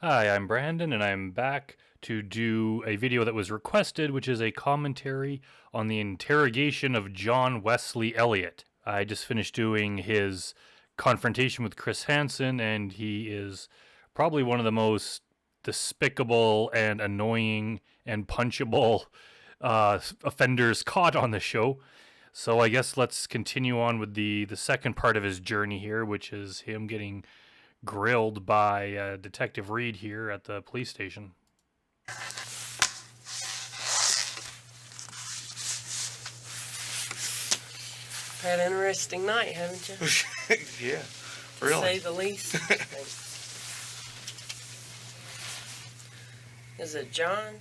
Hi, I'm Brandon, and I'm back to do a video that was requested, which is a commentary on the interrogation of John Wesley Elliott. I just finished doing his confrontation with Chris Hansen, and he is probably one of the most despicable and annoying and punchable offenders caught on the show. So I guess let's continue on with the second part of his journey here, which is him getting grilled by Detective Reed here at the police station. Had an interesting night, haven't you? Yeah, To really. say the least. Is it John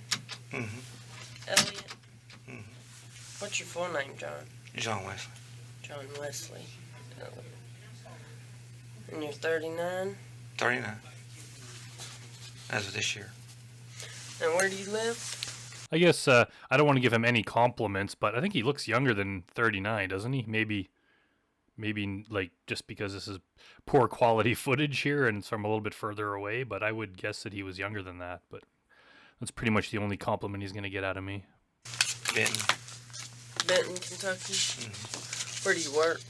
Elliott? What's your full name, John? John Wesley. John Wesley Elliott. And you're 39? 39. As of this year. And where do you live? I guess I don't want to give him any compliments, but I think he looks younger than 39, doesn't he? Maybe like just because this is poor quality footage here and it's from a little bit further away, but I would guess that he was younger than that. But that's pretty much the only compliment he's going to get out of me. Benton, Kentucky? Where do you work?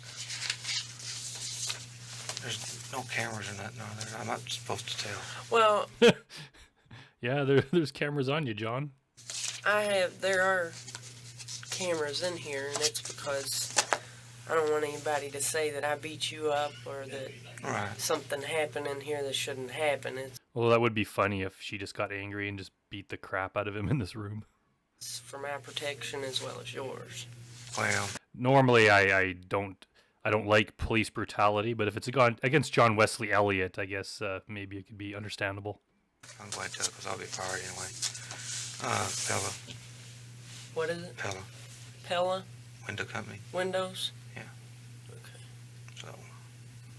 There's no cameras or nothing on there. I'm not supposed to tell. Well, Yeah, there's cameras on you, John. there are cameras in here, and it's because I don't want anybody to say that I beat you up or that Right. something happened in here that shouldn't happen. Well, that would be funny if she just got angry and just beat the crap out of him in this room. It's for my protection as well as yours. Well, Normally, I don't like police brutality, but if it's against John Wesley Elliott, I guess maybe it could be understandable. I'm glad to because I'll be fired anyway. Pella. What is it? Pella. Pella? Window company. Windows? Yeah. Okay. So,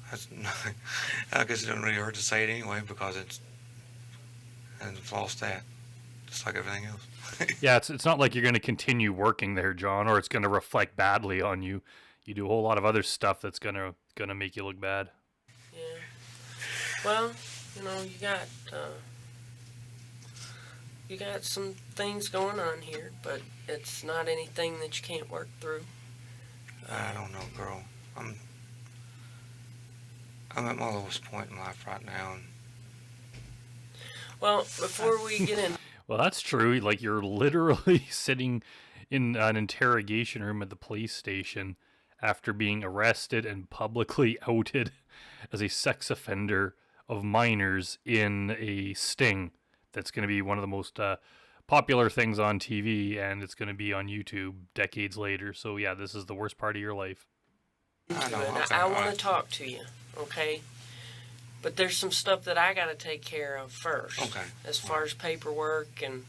that's nothing. I guess it doesn't really hurt to say it anyway because I've lost that. Just like everything else. Yeah, it's not like you're going to continue working there, John, or it's going to reflect badly on you. You do a whole lot of other stuff that's gonna make you look bad. Yeah. Well, you got some things going on here, but it's not anything that you can't work through. I don't know, girl. I'm at my lowest point in life right now. And Well, before we get in, Well, that's true. Like, you're literally sitting in an interrogation room at the police station after being arrested and publicly outed as a sex offender of minors in a sting that's going to be one of the most popular things on TV, and it's going to be on YouTube decades later. So, yeah, this is the worst part of your life. I know. and Okay, I all want right. to talk to you, okay? But there's some stuff that I got to take care of first. Okay. As far as paperwork and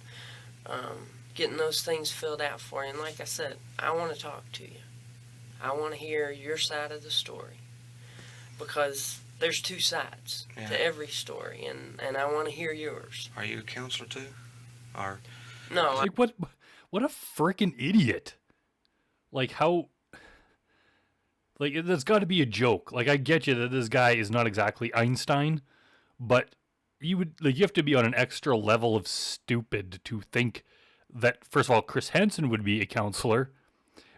getting those things filled out for you. And like I said, I want to talk to you. I want to hear your side of the story. Because there's two sides Yeah. to every story, and I want to hear yours. Are you a counselor too? Or No, Like, what a freaking idiot. Like, how... Like, there's got to be a joke. Like, I get you that this guy is not exactly Einstein, but you have to be on an extra level of stupid to think that, first of all, Chris Hansen would be a counselor,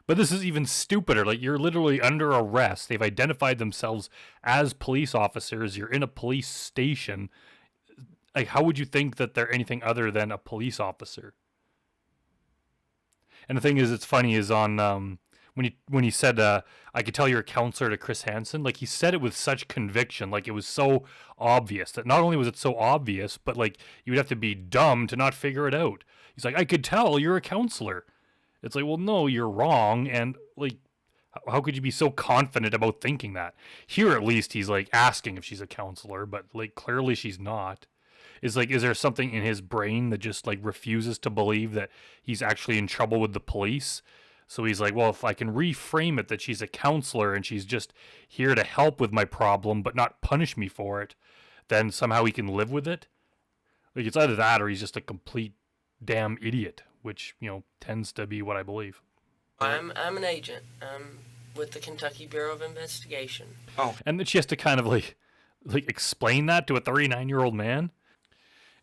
but this is even stupider. Like, you're literally under arrest. They've identified themselves as police officers. You're in a police station. Like, how would you think that they're anything other than a police officer? And the thing is, it's funny, is on... When he said, I could tell you're a counselor to Chris Hansen, like, he said it with such conviction, like, it was so obvious that not only was it so obvious, but, like, you would have to be dumb to not figure it out. He's like, I could tell you're a counselor. It's like, well, no, you're wrong, and, like, how could you be so confident about thinking that? Here, at least, he's, like, asking if she's a counselor, but, like, clearly she's not. Is there something in his brain that just, like, refuses to believe that he's actually in trouble with the police? So he's like, well, if I can reframe it that she's a counselor and she's just here to help with my problem but not punish me for it, then somehow he can live with it. Like, it's either that or he's just a complete damn idiot, which, tends to be what I believe. I'm an agent. I'm with the Kentucky Bureau of Investigation. oh, And then she has to kind of like explain that to a 39-year-old man.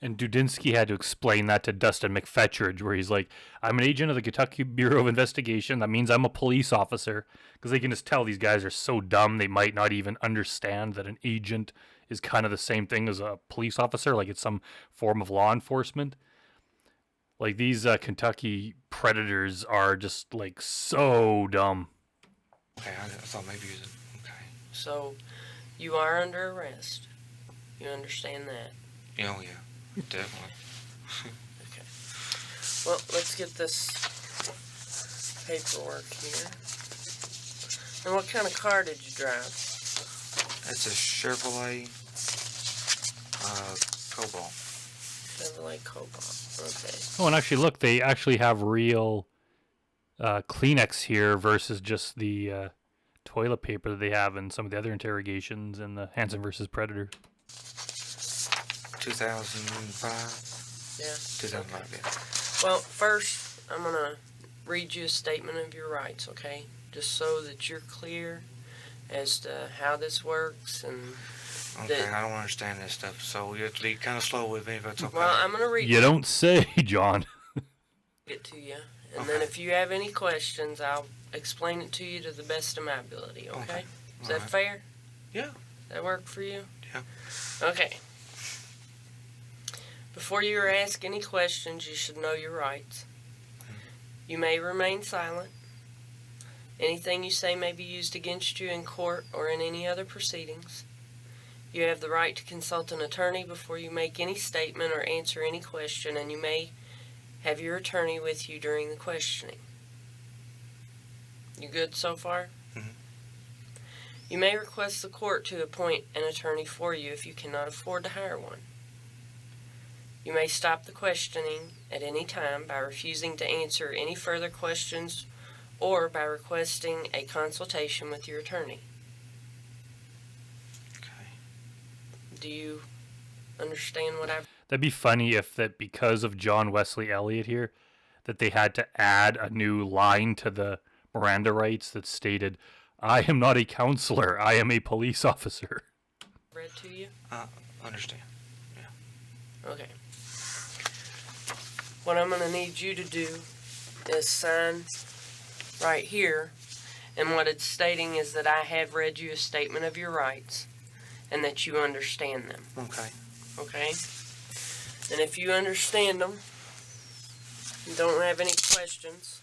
And Dudinsky had to explain that to Dustin McFetridge, where he's like, I'm an agent of the Kentucky Bureau of Investigation. That means I'm a police officer. Because they can just tell these guys are so dumb, they might not even understand that an agent is kind of the same thing as a police officer, like it's some form of law enforcement. Like these Kentucky predators are just like so dumb. Okay, I thought maybe you was okay. So, you are under arrest. You understand that? Yeah, oh, yeah, definitely. Okay. Well, let's get this paperwork here. And what kind of car did you drive? It's a Chevrolet Cobalt. Chevrolet Cobalt. Okay. Oh, and actually, look, they actually have real Kleenex here versus just the toilet paper that they have in some of the other interrogations in the Hansen versus Predator. 2005. Yeah. 2005. Yeah. Well, first, I'm going to read you a statement of your rights, okay? Just so that you're clear as to how this works and... Okay, I don't understand this stuff, so you have to be kind of slow with me if it's okay. Well, I'm going to read You don't say, John. it to you. And then if you have any questions, I'll explain it to you to the best of my ability, okay? Is that fair? Yeah. Does that work for you? Yeah. Okay. Before you ask any questions, you should know your rights. You may remain silent. Anything you say may be used against you in court or in any other proceedings. You have the right to consult an attorney before you make any statement or answer any question, and you may have your attorney with you during the questioning. You good so far? Mm-hmm. You may request the court to appoint an attorney for you if you cannot afford to hire one. You may stop the questioning at any time by refusing to answer any further questions or by requesting a consultation with your attorney. Do you understand what I've... That'd be funny if that because of John Wesley Elliott here, that they had to add a new line to the Miranda rights that stated, I am not a counselor, I am a police officer. read to you? Understand. Yeah. Okay. What I'm going to need you to do is sign right here, and what it's stating is that I have read you a statement of your rights and that you understand them. Okay. Okay? And if you understand them and don't have any questions,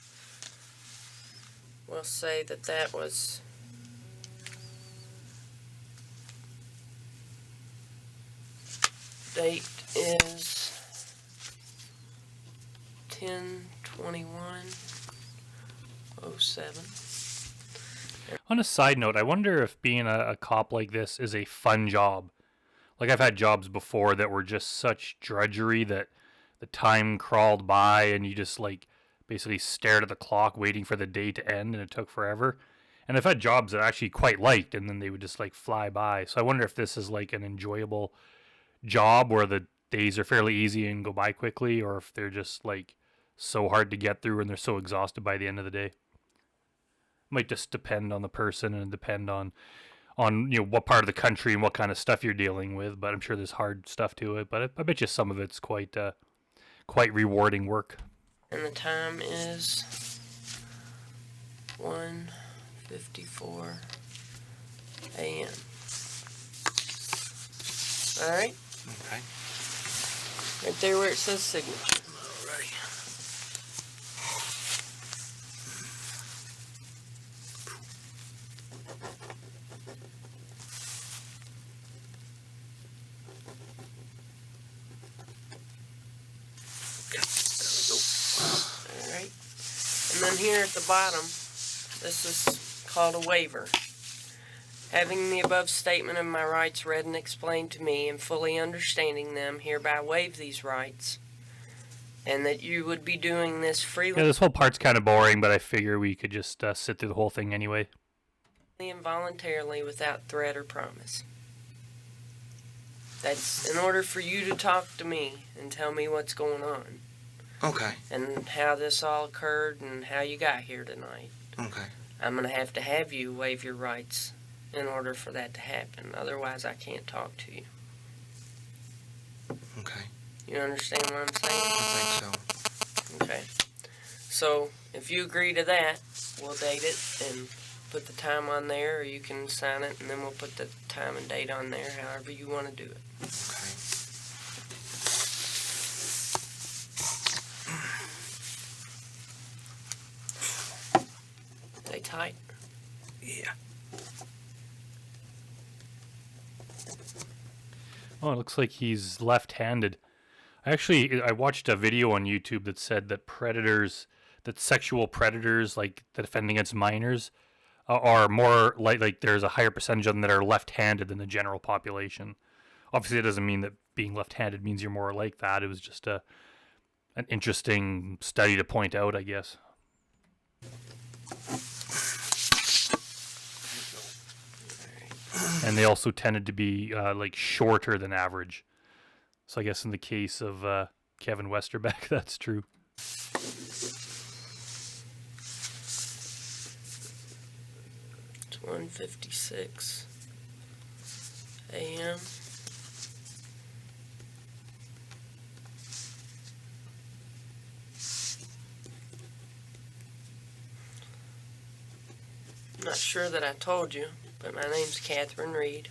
we'll say that that was date is 10/21/07. On a side note, I wonder if being a cop like this is a fun job. Like, I've had jobs before that were just such drudgery that the time crawled by and you just, like, basically stared at the clock waiting for the day to end and it took forever. And I've had jobs that I actually quite liked and then they would just, like, fly by. So I wonder if this is, like, an enjoyable job where the days are fairly easy and go by quickly, or if they're just, like, so hard to get through and they're so exhausted by the end of the day. Might just depend on the person and depend on what part of the country and what kind of stuff you're dealing with. But I'm sure there's hard stuff to it. But I bet you some of it's quite rewarding work. And the time is 1:54 a.m. All right. Okay. Right there where it says signature. Alrighty. Alright. And then here at the bottom, this is called a waiver. Having the above statement of my rights read and explained to me and fully understanding them, hereby waive these rights. And that you would be doing this freely Yeah, this whole part's kind of boring, but I figure we could just sit through the whole thing anyway. and voluntarily without threat or promise. That's in order for you to talk to me and tell me what's going on. Okay. And how this all occurred and how you got here tonight. Okay. I'm going to have you waive your rights in order for that to happen. Otherwise, I can't talk to you. Okay. You understand what I'm saying? I think so. Okay. So, if you agree to that, we'll date it and put the time on there, or you can sign it and then we'll put the time and date on there, however you want to do it. Okay. Stay tight. Yeah. Oh, it looks like he's left-handed. I watched a video on YouTube that said that sexual predators, like that offend against minors, are more like there's a higher percentage of them that are left-handed than the general population. Obviously, it doesn't mean that being left-handed means you're more like that. It was just an interesting study to point out, I guess. And they also tended to be like shorter than average. So I guess in the case of Kevin Westerbeck, that's true. It's 1:56 a.m. I'm not sure that I told you, but my name's Catherine Reed.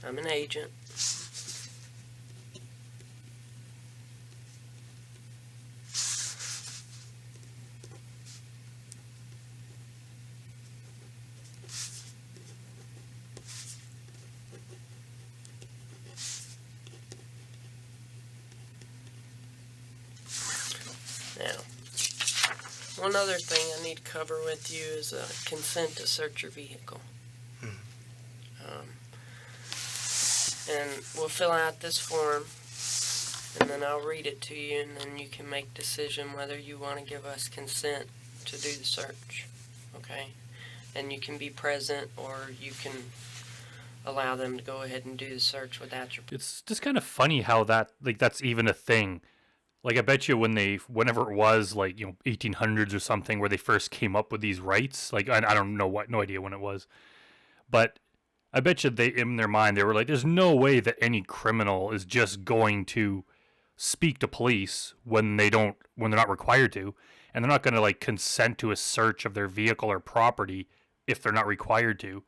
I'm an agent. Now, one other thing I need to cover with you is consent to search your vehicle. And we'll fill out this form, and then I'll read it to you, and then you can make a decision whether you want to give us consent to do the search, okay? And you can be present, or you can allow them to go ahead and do the search without your... It's just kind of funny how that's even a thing. Like, I bet you whenever it was, 1800s or something, where they first came up with these rights, I don't know no idea when it was, but I bet you in their mind, they were like, there's no way that any criminal is just going to speak to police when they're not required to, and they're not going to, consent to a search of their vehicle or property if they're not required to.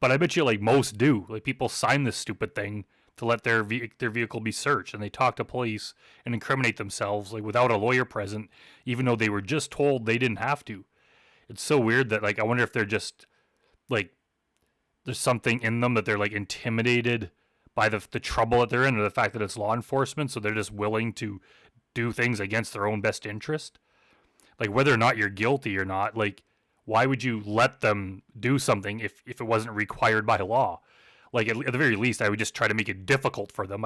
But I bet you, most do. People sign this stupid thing to let their vehicle be searched, and they talk to police and incriminate themselves, without a lawyer present, even though they were just told they didn't have to. It's so weird that, I wonder if they're just, there's something in them that they're intimidated by the trouble that they're in, or the fact that it's law enforcement, so they're just willing to do things against their own best interest. Whether or not you're guilty or not, why would you let them do something if it wasn't required by law? At the very least, I would just try to make it difficult for them.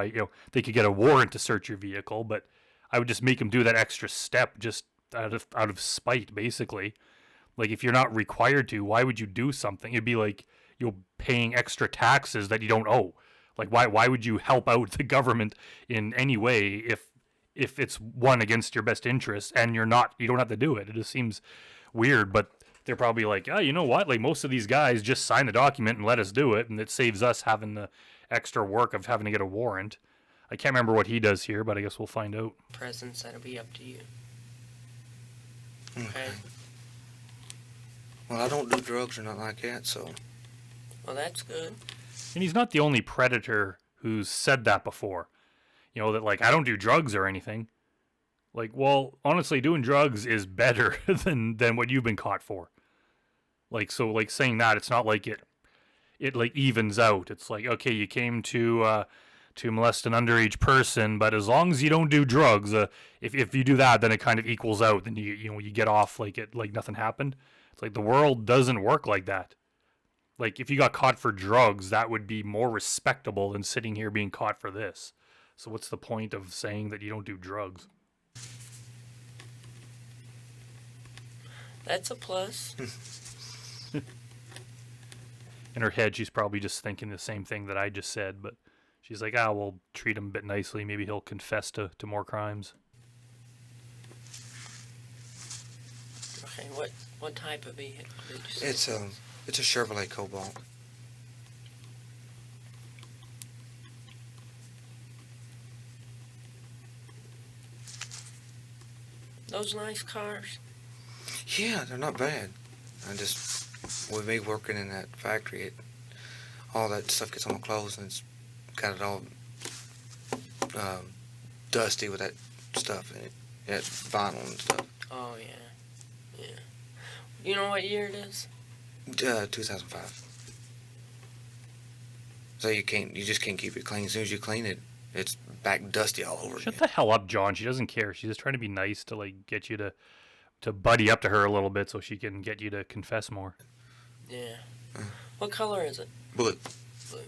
They could get a warrant to search your vehicle, but I would just make them do that extra step just out of spite, basically. If you're not required to, why would you do something? It'd be like you're paying extra taxes that you don't owe. Why would you help out the government in any way if it's one against your best interest and you don't have to do it? It just seems weird, but they're probably like, oh, you know what? Most of these guys just sign the document and let us do it, and it saves us having the extra work of having to get a warrant. I can't remember what he does here, but I guess we'll find out. Presence, that'll be up to you. Okay? Well, I don't do drugs or nothing like that, so... Well, that's good. And he's not the only predator who's said that before. That, I don't do drugs or anything. Well, honestly, doing drugs is better than what you've been caught for. Saying that, it's not like it evens out. It's okay, you came to molest an underage person, but as long as you don't do drugs, if you do that, then it kind of equals out. Then you get off like nothing happened. It's the world doesn't work like that. If you got caught for drugs, that would be more respectable than sitting here being caught for this. So what's the point of saying that you don't do drugs? That's a plus. In her head, she's probably just thinking the same thing that I just said, but she's like, we'll treat him a bit nicely. Maybe he'll confess to more crimes. Okay, what type of vehicle did you say? It's a Chevrolet Cobalt. Those nice cars? Yeah, they're not bad. With me working in that factory, all that stuff gets on my clothes and it's got it all dusty with that stuff in it. Yeah, vinyl and stuff. Oh, yeah. Yeah. You know what year it is? 2005. So you just can't keep it clean. As soon as you clean it, it's back dusty all over Shut again. the hell up, John. She doesn't care. She's just trying to be nice to like get you to buddy up to her a little bit so she can get you to confess more. Yeah. What color is it? Blue. Blue.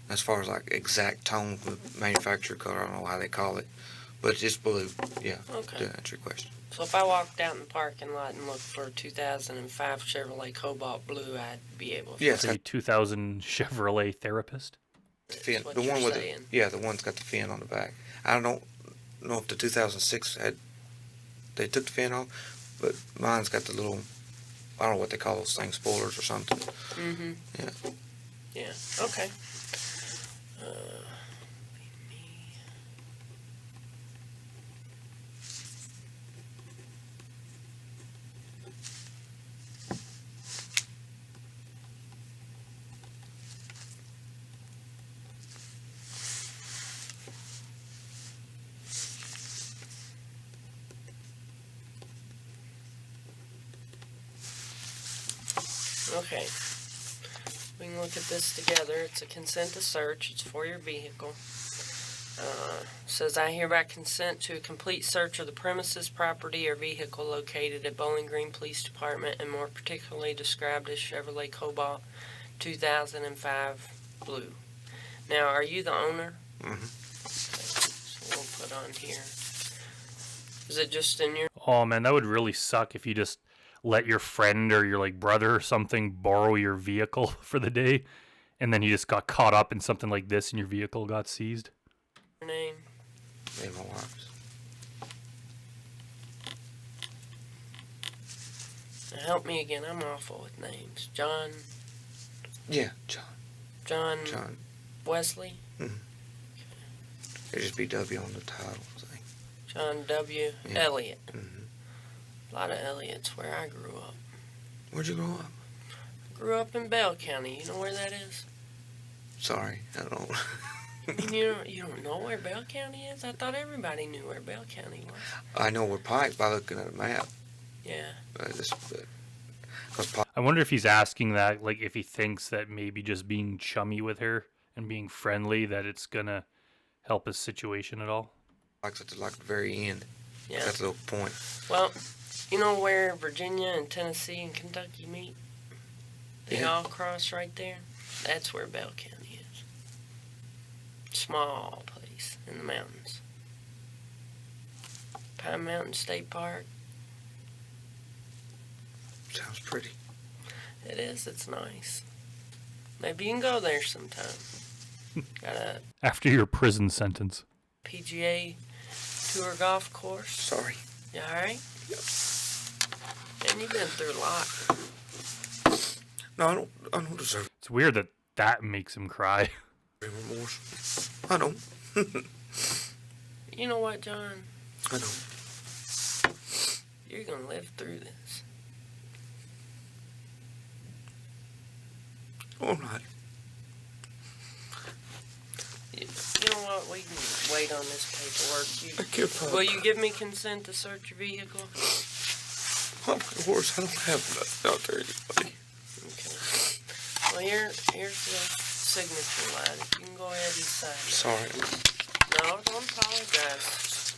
As far as like exact tone, manufacturer color, I don't know how they call it, but it's just blue. Yeah. Okay. To answer your question. So if I walked out in the parking lot and looked for a 2005 Chevrolet Cobalt Blue, I'd be able to. Yeah, It's a 2000 Chevrolet Therapist. Fin. what The one you're with saying. the one's got the fin on the back. I don't know if the 2006 they took the fin off, but mine's got the little, I don't know what they call those things, spoilers or something. Mm-hmm. Yeah. Yeah. Okay. Okay. We can look at this together. It's a consent to search. It's for your vehicle. Says, I hereby consent to a complete search of the premises, property, or vehicle located at Bowling Green Police Department and more particularly described as Chevrolet Cobalt 2005 Blue. Now, are you the owner? Mm-hmm. Okay. So we'll put on here. Is it just in your... Oh man, that would really suck if you just let your friend or your like brother or something borrow your vehicle for the day, and then you just got caught up in something like this and your vehicle got seized. name? Name my wife's. Now help me again. I'm awful with names. John Yeah, John. John Wesley? It'd just be W on the title thing. John W. Yeah. Elliott. Mm-hmm. A lot of Elliott's where I grew up. Where'd you grow up? Grew up in Bell County. You know where that is? Sorry, I don't. You don't know where Bell County is? I thought everybody knew where Bell County was. I know we're Pike by looking at a map. Yeah. Because Pike. I wonder if he's asking that, like, if he thinks that maybe just being chummy with her and being friendly, that it's gonna help his situation at all. Pike's at the very end. Yeah. That's the point. Well, you know where Virginia and Tennessee and Kentucky meet? They Yeah. all cross right there. That's where Bell County is. Small place in the mountains. Pine Mountain State Park. Sounds pretty. It is. It's nice. Maybe you can go there sometime. Got a After your prison sentence. PGA Tour golf course. Sorry. You alright? Yep. And you've been through a lot. No, I don't deserve It's weird that that makes him cry. remorse. I don't. You know what, John? I don't. You're gonna live through this. All right. You know what? We can wait on this paperwork. I give up. Will you give me consent to search your vehicle? I'm my horse. I don't have nothing out there anybody. Okay. Well, here's the signature line. If you can go ahead and sign it. Sorry. No, don't apologize.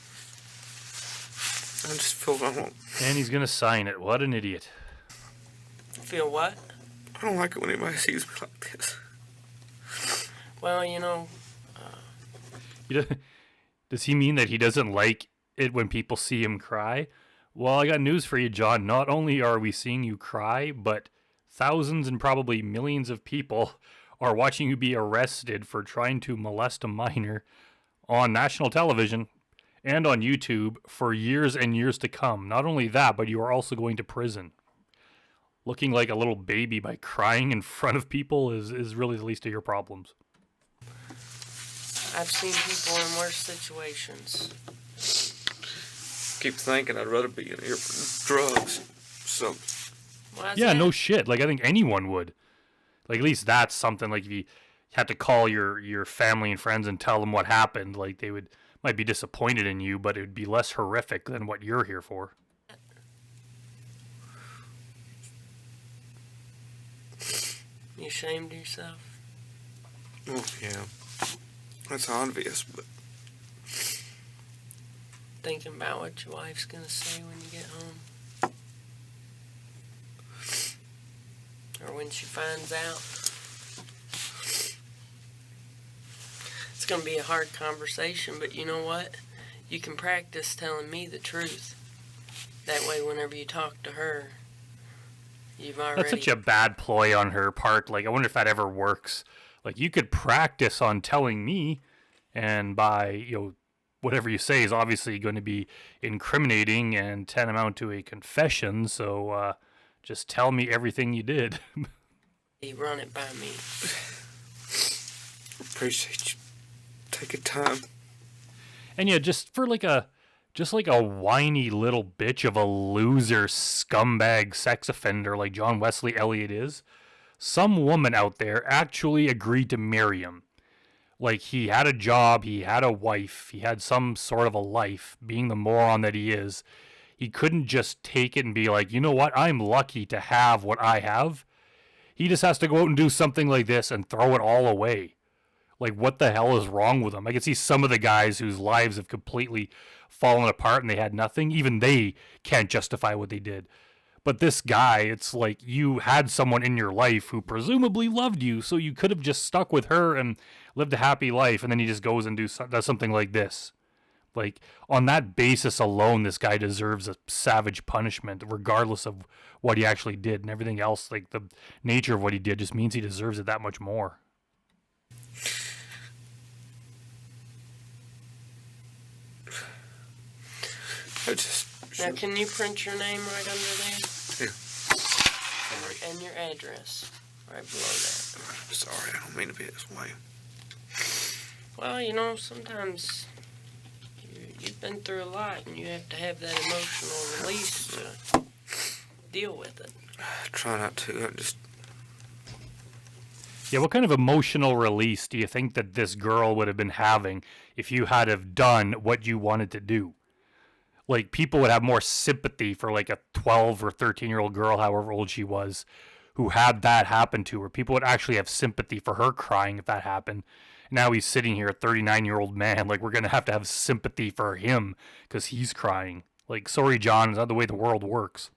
I just feel I don't. And he's gonna sign it. What an idiot. Feel what? I don't like it when anybody sees me like this. Well, you know, Does he mean that he doesn't like it when people see him cry? Well, I got news for you, John. Not only are we seeing you cry, but thousands and probably millions of people are watching you be arrested for trying to molest a minor on national television and on YouTube for years and years to come. Not only that, but you are also going to prison. Looking like a little baby by crying in front of people is really the least of your problems. I've seen people in worse situations. keep thinking I'd rather be in here for drugs. So, Why's Yeah, that? no shit. Like I think anyone would. Like at least that's something. Like if you had to call your family and friends and tell them what happened, like they would might be disappointed in you, but it would be less horrific than what you're here for. You ashamed of yourself? well, yeah, that's obvious, but Thinking about what your wife's gonna say when you get home? Or when she finds out? It's gonna be a hard conversation, but you know what? You can practice telling me the truth. That way, whenever you talk to her, you've already... That's such a bad ploy on her part. Like I wonder if that ever works. Like you could practice on telling me, and by whatever you say is obviously going to be incriminating and tantamount to a confession. So just tell me everything you did. You run it by me. appreciate you taking time. And yeah, just like a whiny little bitch of a loser scumbag sex offender like John Wesley Elliott is, some woman out there actually agreed to marry him. Like he had a job, he had a wife, he had some sort of a life, being the moron that he is. He couldn't just take it and be like, you know what, I'm lucky to have what I have. He just has to go out and do something like this and throw it all away. Like, what the hell is wrong with them? I can see some of the guys whose lives have completely fallen apart and they had nothing. Even they can't justify what they did. But this guy, it's like you had someone in your life who presumably loved you, so you could have just stuck with her and lived a happy life, and then he just goes and does something like this. Like, on that basis alone, this guy deserves a savage punishment, regardless of what he actually did and everything else. Like, the nature of what he did just means he deserves it that much more. Now, can you print your name right under there? Here. And your address right below that. Sorry, I don't mean to be this way. Well, sometimes you've been through a lot, and you have to have that emotional release to deal with it. I try not to. Yeah, what kind of emotional release do you think that this girl would have been having if you had have done what you wanted to do? Like, people would have more sympathy for, like, a 12 or 13-year-old girl, however old she was, who had that happen to her. People would actually have sympathy for her crying if that happened. Now he's sitting here, a 39-year-old man. Like, we're going to have sympathy for him because he's crying. Like, sorry, John, it's not the way the world works.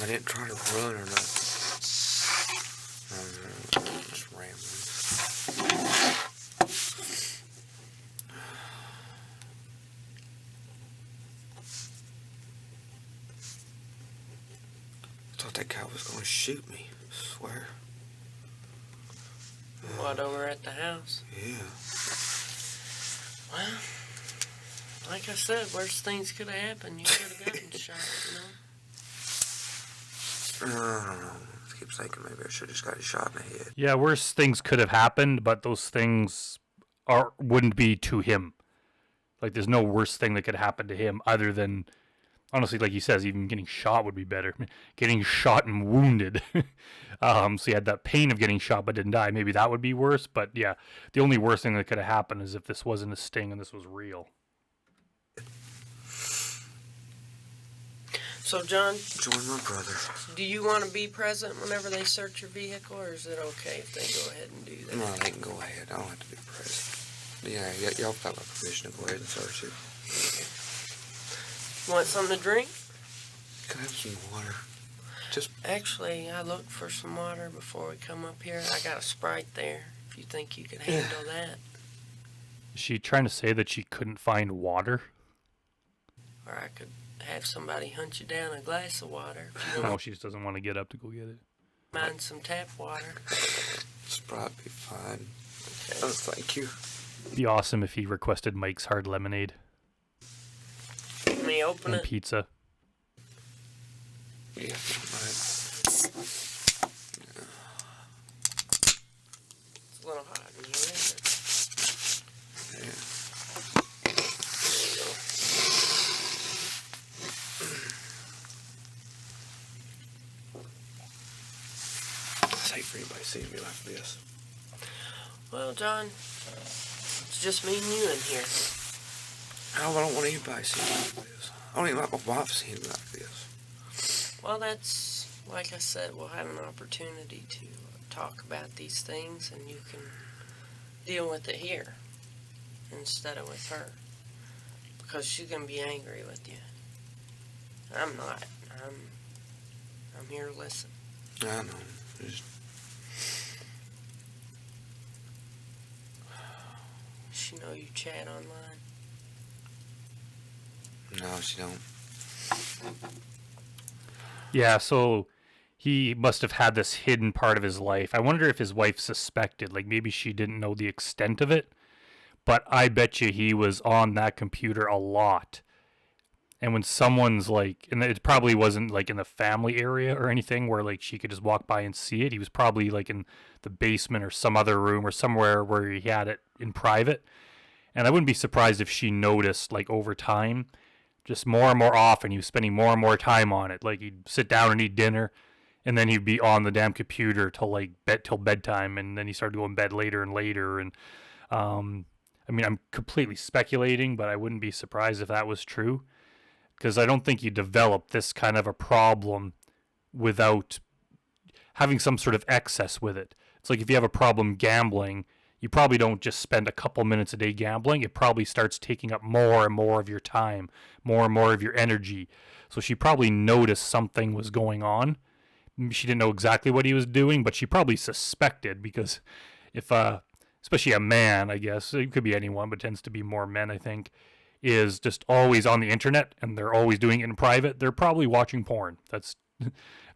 I didn't try to run or nothing. Just rambling. I thought that guy was going to shoot me. I swear. What, over at the house? Yeah. Well, like I said, worse things could have happened. You could have gotten shot, I don't know. I keep thinking maybe I should have just got shot in the head. Yeah, worse things could have happened, but those things wouldn't be to him. Like, there's no worse thing that could happen to him other than, honestly, like he says, even getting shot would be better. Getting shot and wounded. So he had that pain of getting shot but didn't die. Maybe that would be worse. But yeah, the only worst thing that could have happened is if this wasn't a sting and this was real. So, John, Join my brother. do you want to be present whenever they search your vehicle, or is it okay if they go ahead and do that? No, they can go ahead. I don't have to be present. Yeah, y'all got my permission to go ahead and search it. Want something to drink? Can I have some water? Actually, I looked for some water before we come up here. I got a Sprite there, if you think you can handle that. Is she trying to say that she couldn't find water? Or I could have somebody hunt you down a glass of water if you No, don't she just doesn't want to get up to go get it. mind some tap water. It's probably fine. Okay. Oh, thank you. Be awesome if he requested Mike's Hard Lemonade Let me open and it. pizza. Yeah, right. It's a little hot in here, isn't it? Yeah. There you go. It's hate for anybody seeing me like this. Well, John, it's just me and you in here. I don't want anybody seeing me like this. I don't even like my wife seeing me like this. Well, that's, like I said, we'll have an opportunity to talk about these things, and you can deal with it here instead of with her. Because she's going to be angry with you. I'm not. I'm here to listen. I know. Just, She know you chat online? no, she don't. Yeah, so he must have had this hidden part of his life. I wonder if his wife suspected, like maybe she didn't know the extent of it, but I bet you he was on that computer a lot. And when someone's like, and it probably wasn't like in the family area or anything where like she could just walk by and see it. He was probably like in the basement or some other room or somewhere where he had it in private. And I wouldn't be surprised if she noticed like over time, just more and more often, he was spending more and more time on it. Like he'd sit down and eat dinner, and then he'd be on the damn computer till like till bedtime, and then he started going to bed later and later. And I mean, I'm completely speculating, but I wouldn't be surprised if that was true, because I don't think you develop this kind of a problem without having some sort of excess with it. It's like if you have a problem gambling, you probably don't just spend a couple minutes a day gambling. It probably starts taking up more and more of your time, more and more of your energy. So she probably noticed something was going on. She didn't know exactly what he was doing, but she probably suspected, because if, especially a man, I guess, it could be anyone, but tends to be more men, I think, is just always on the internet and they're always doing it in private, they're probably watching porn.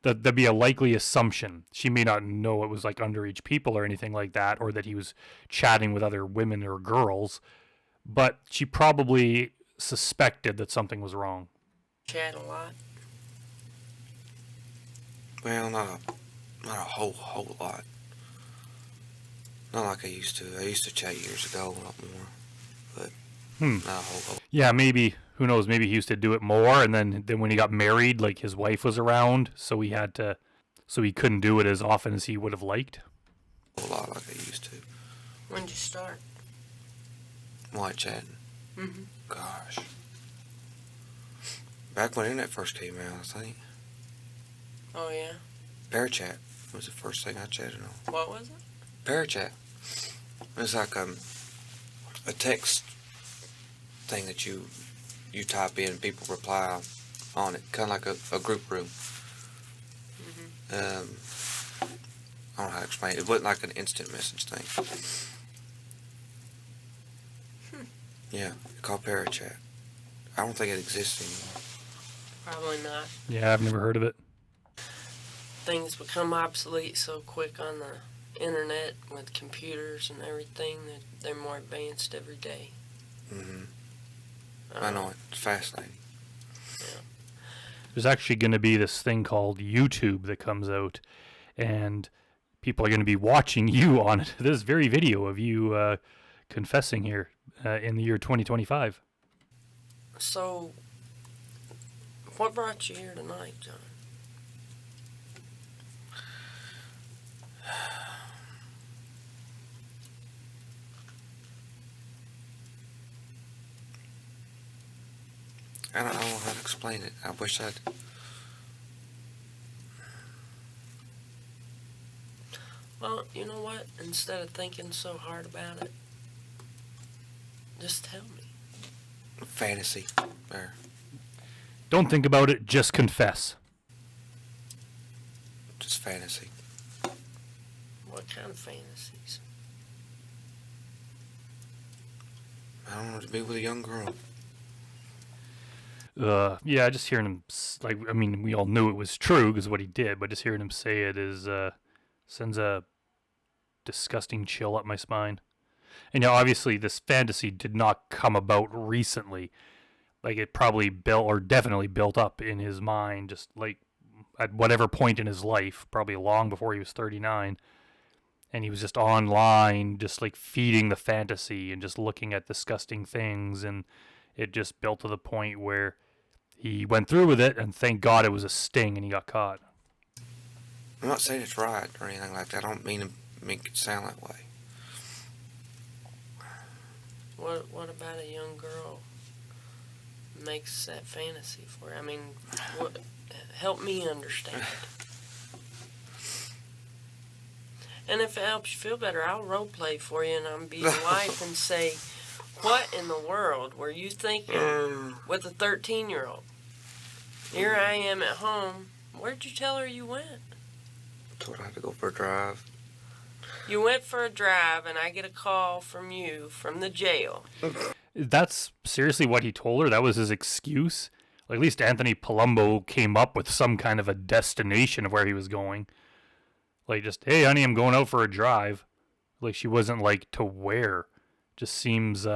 That'd be a likely assumption. She may not know it was like underage people or anything like that, or that he was chatting with other women or girls, but she probably suspected that something was wrong. Chat a lot? Well, not a whole lot. Not like I used to. I used to chat years ago, a lot more. But not a whole. Yeah, maybe, who knows, maybe he used to do it more, and then when he got married, like his wife was around, so he couldn't do it as often as he would have liked. A whole lot like I used to. When'd you start? White chatting. Mm-hmm. Gosh. Back when internet first came out, I think. Oh, yeah? Parachat was the first thing I chatted on. What was it? Parachat. It was like a text thing that you type in and people reply on it, kind of like a group room. Mm-hmm. I don't know how to explain it. It wasn't like an instant message thing. Yeah, called Parachat. I don't think it exists anymore. Probably not. Yeah, I've never heard of it. Things become obsolete so quick on the internet with computers and everything that they're more advanced every day. Mm-hmm. I know it. It's fascinating. Yeah. There's actually going to be this thing called YouTube that comes out, and people are going to be watching you on it. This very video of you confessing here in the year 2025. So, what brought you here tonight, John? I don't know how to explain it. I wish I'd. Well, you know what? Instead of thinking so hard about it, just tell me. Fantasy. There. Don't think about it, just confess. Just fantasy. What kind of fantasies? I don't know, to be with a young girl. Yeah, just hearing him like, I mean, we all knew it was true because what he did, but just hearing him say it is sends a disgusting chill up my spine. And obviously, this fantasy did not come about recently. Like, it probably built, or definitely built up in his mind, just like at whatever point in his life, probably long before he was 39. And he was just online, just like feeding the fantasy and just looking at disgusting things. And it just built to the point where he went through with it, and thank God it was a sting and he got caught. I'm not saying it's right or anything like that. I don't mean to make it sound that way. What about a young girl makes that fantasy for you? I mean, help me understand. And if it helps you feel better, I'll role play for you and I'll be your wife and say, what in the world were you thinking with a 13-year-old? Here I am at home. Where'd you tell her you went? I told her I had to go for a drive. You went for a drive and I get a call from you from the jail. That's seriously what he told her? That was his excuse? Like, at least Anthony Palumbo came up with some kind of a destination of where he was going. Like, just, hey, honey, I'm going out for a drive. Like, she wasn't like, to where. Just seems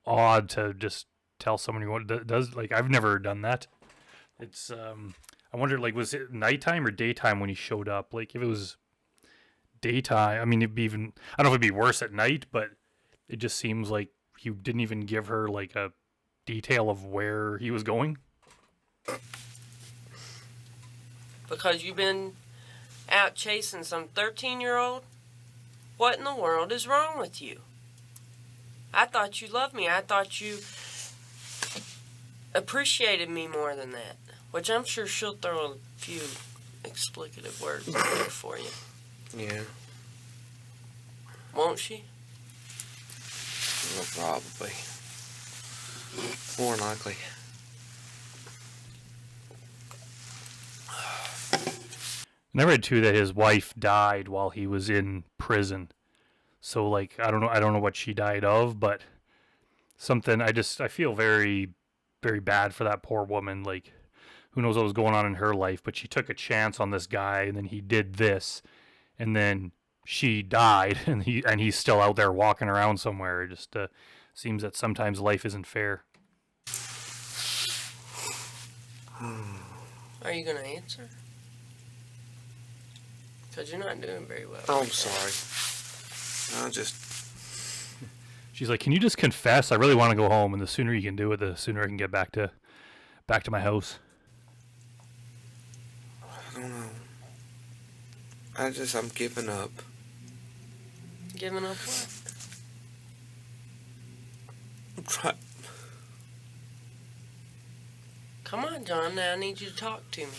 odd to just tell someone you want. Does, like, I've never done that. It's, I wonder, like, was it nighttime or daytime when he showed up? Like, if it was daytime, I mean, it'd be even, I don't know if it'd be worse at night, but it just seems like he didn't even give her, like, a detail of where he was going. Because you've been out chasing some 13-year-old? What in the world is wrong with you? I thought you loved me. I thought you appreciated me more than that. Which I'm sure she'll throw a few explicative words in there for you. Yeah. Won't she? Well, probably. More than likely. And I read too that his wife died while he was in prison. So, like, I don't know what she died of, but something, I feel very, very bad for that poor woman. Like, who knows what was going on in her life, but she took a chance on this guy, and then he did this, and then she died, and he's still out there walking around somewhere. It just seems that sometimes life isn't fair. Are you going to answer? Because you're not doing very well. Oh, I'm sorry. She's like, can you just confess? I really want to go home, and the sooner you can do it, the sooner I can get back to my house. I don't know. I'm giving up. Giving up what? I'm trying. Come on, John. Now I need you to talk to me.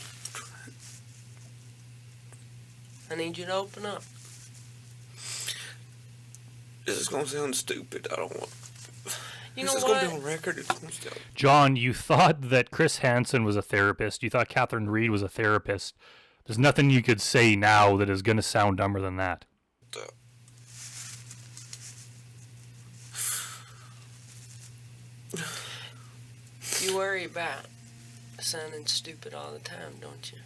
I need you to open up. This is going to sound stupid. I don't want... You this know is what? going to be on record. It's going to sound... John, you thought that Chris Hansen was a therapist. You thought Catherine Reed was a therapist. There's nothing you could say now that is going to sound dumber than that. You worry about sounding stupid all the time, don't you?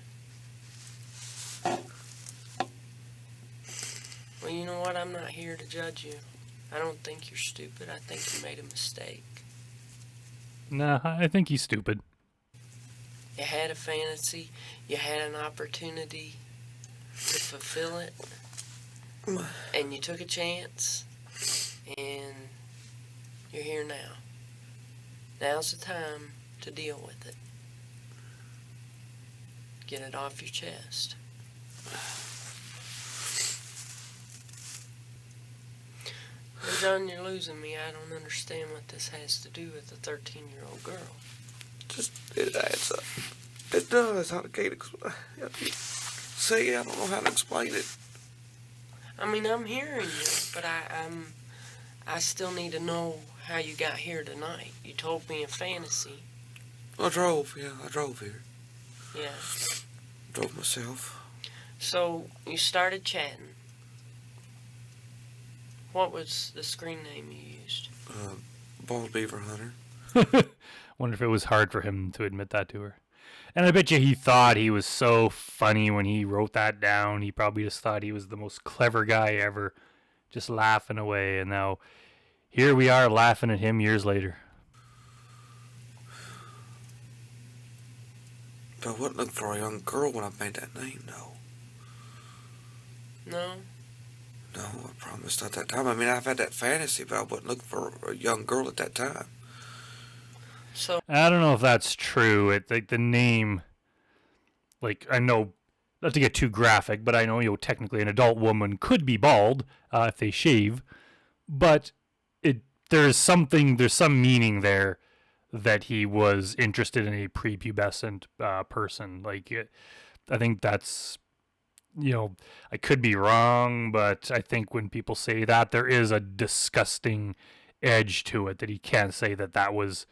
Well, you know what? I'm not here to judge you. I don't think you're stupid. I think you made a mistake. Nah, I think he's stupid. You had a fantasy. You had an opportunity to fulfill it. And you took a chance. And you're here now. Now's the time to deal with it. Get it off your chest. Well, John, you're losing me. I don't understand what this has to do with a 13-year-old girl. It adds up. It does. I can't say it. I don't know how to explain it. I mean, I'm hearing you, but I still need to know how you got here tonight. You told me a fantasy. I drove here. Yeah. Drove myself. So you started chatting. What was the screen name you used? Bald Beaver Hunter. Wonder if it was hard for him to admit that to her. And I bet you he thought he was so funny when he wrote that down. He probably just thought he was the most clever guy ever, just laughing away. And now here we are laughing at him years later. But I wasn't looking for a young girl when I made that name, though. No? No, I promised at that time. I mean, I've had that fantasy, but I wasn't looking for a young girl at that time. So, I don't know if that's true. It like the name, like I know, not to get too graphic, but I know technically an adult woman could be bald if they shave, but there's some meaning there that he was interested in a prepubescent person. I think that's I could be wrong, but I think when people say that, there is a disgusting edge to it that he can't say that was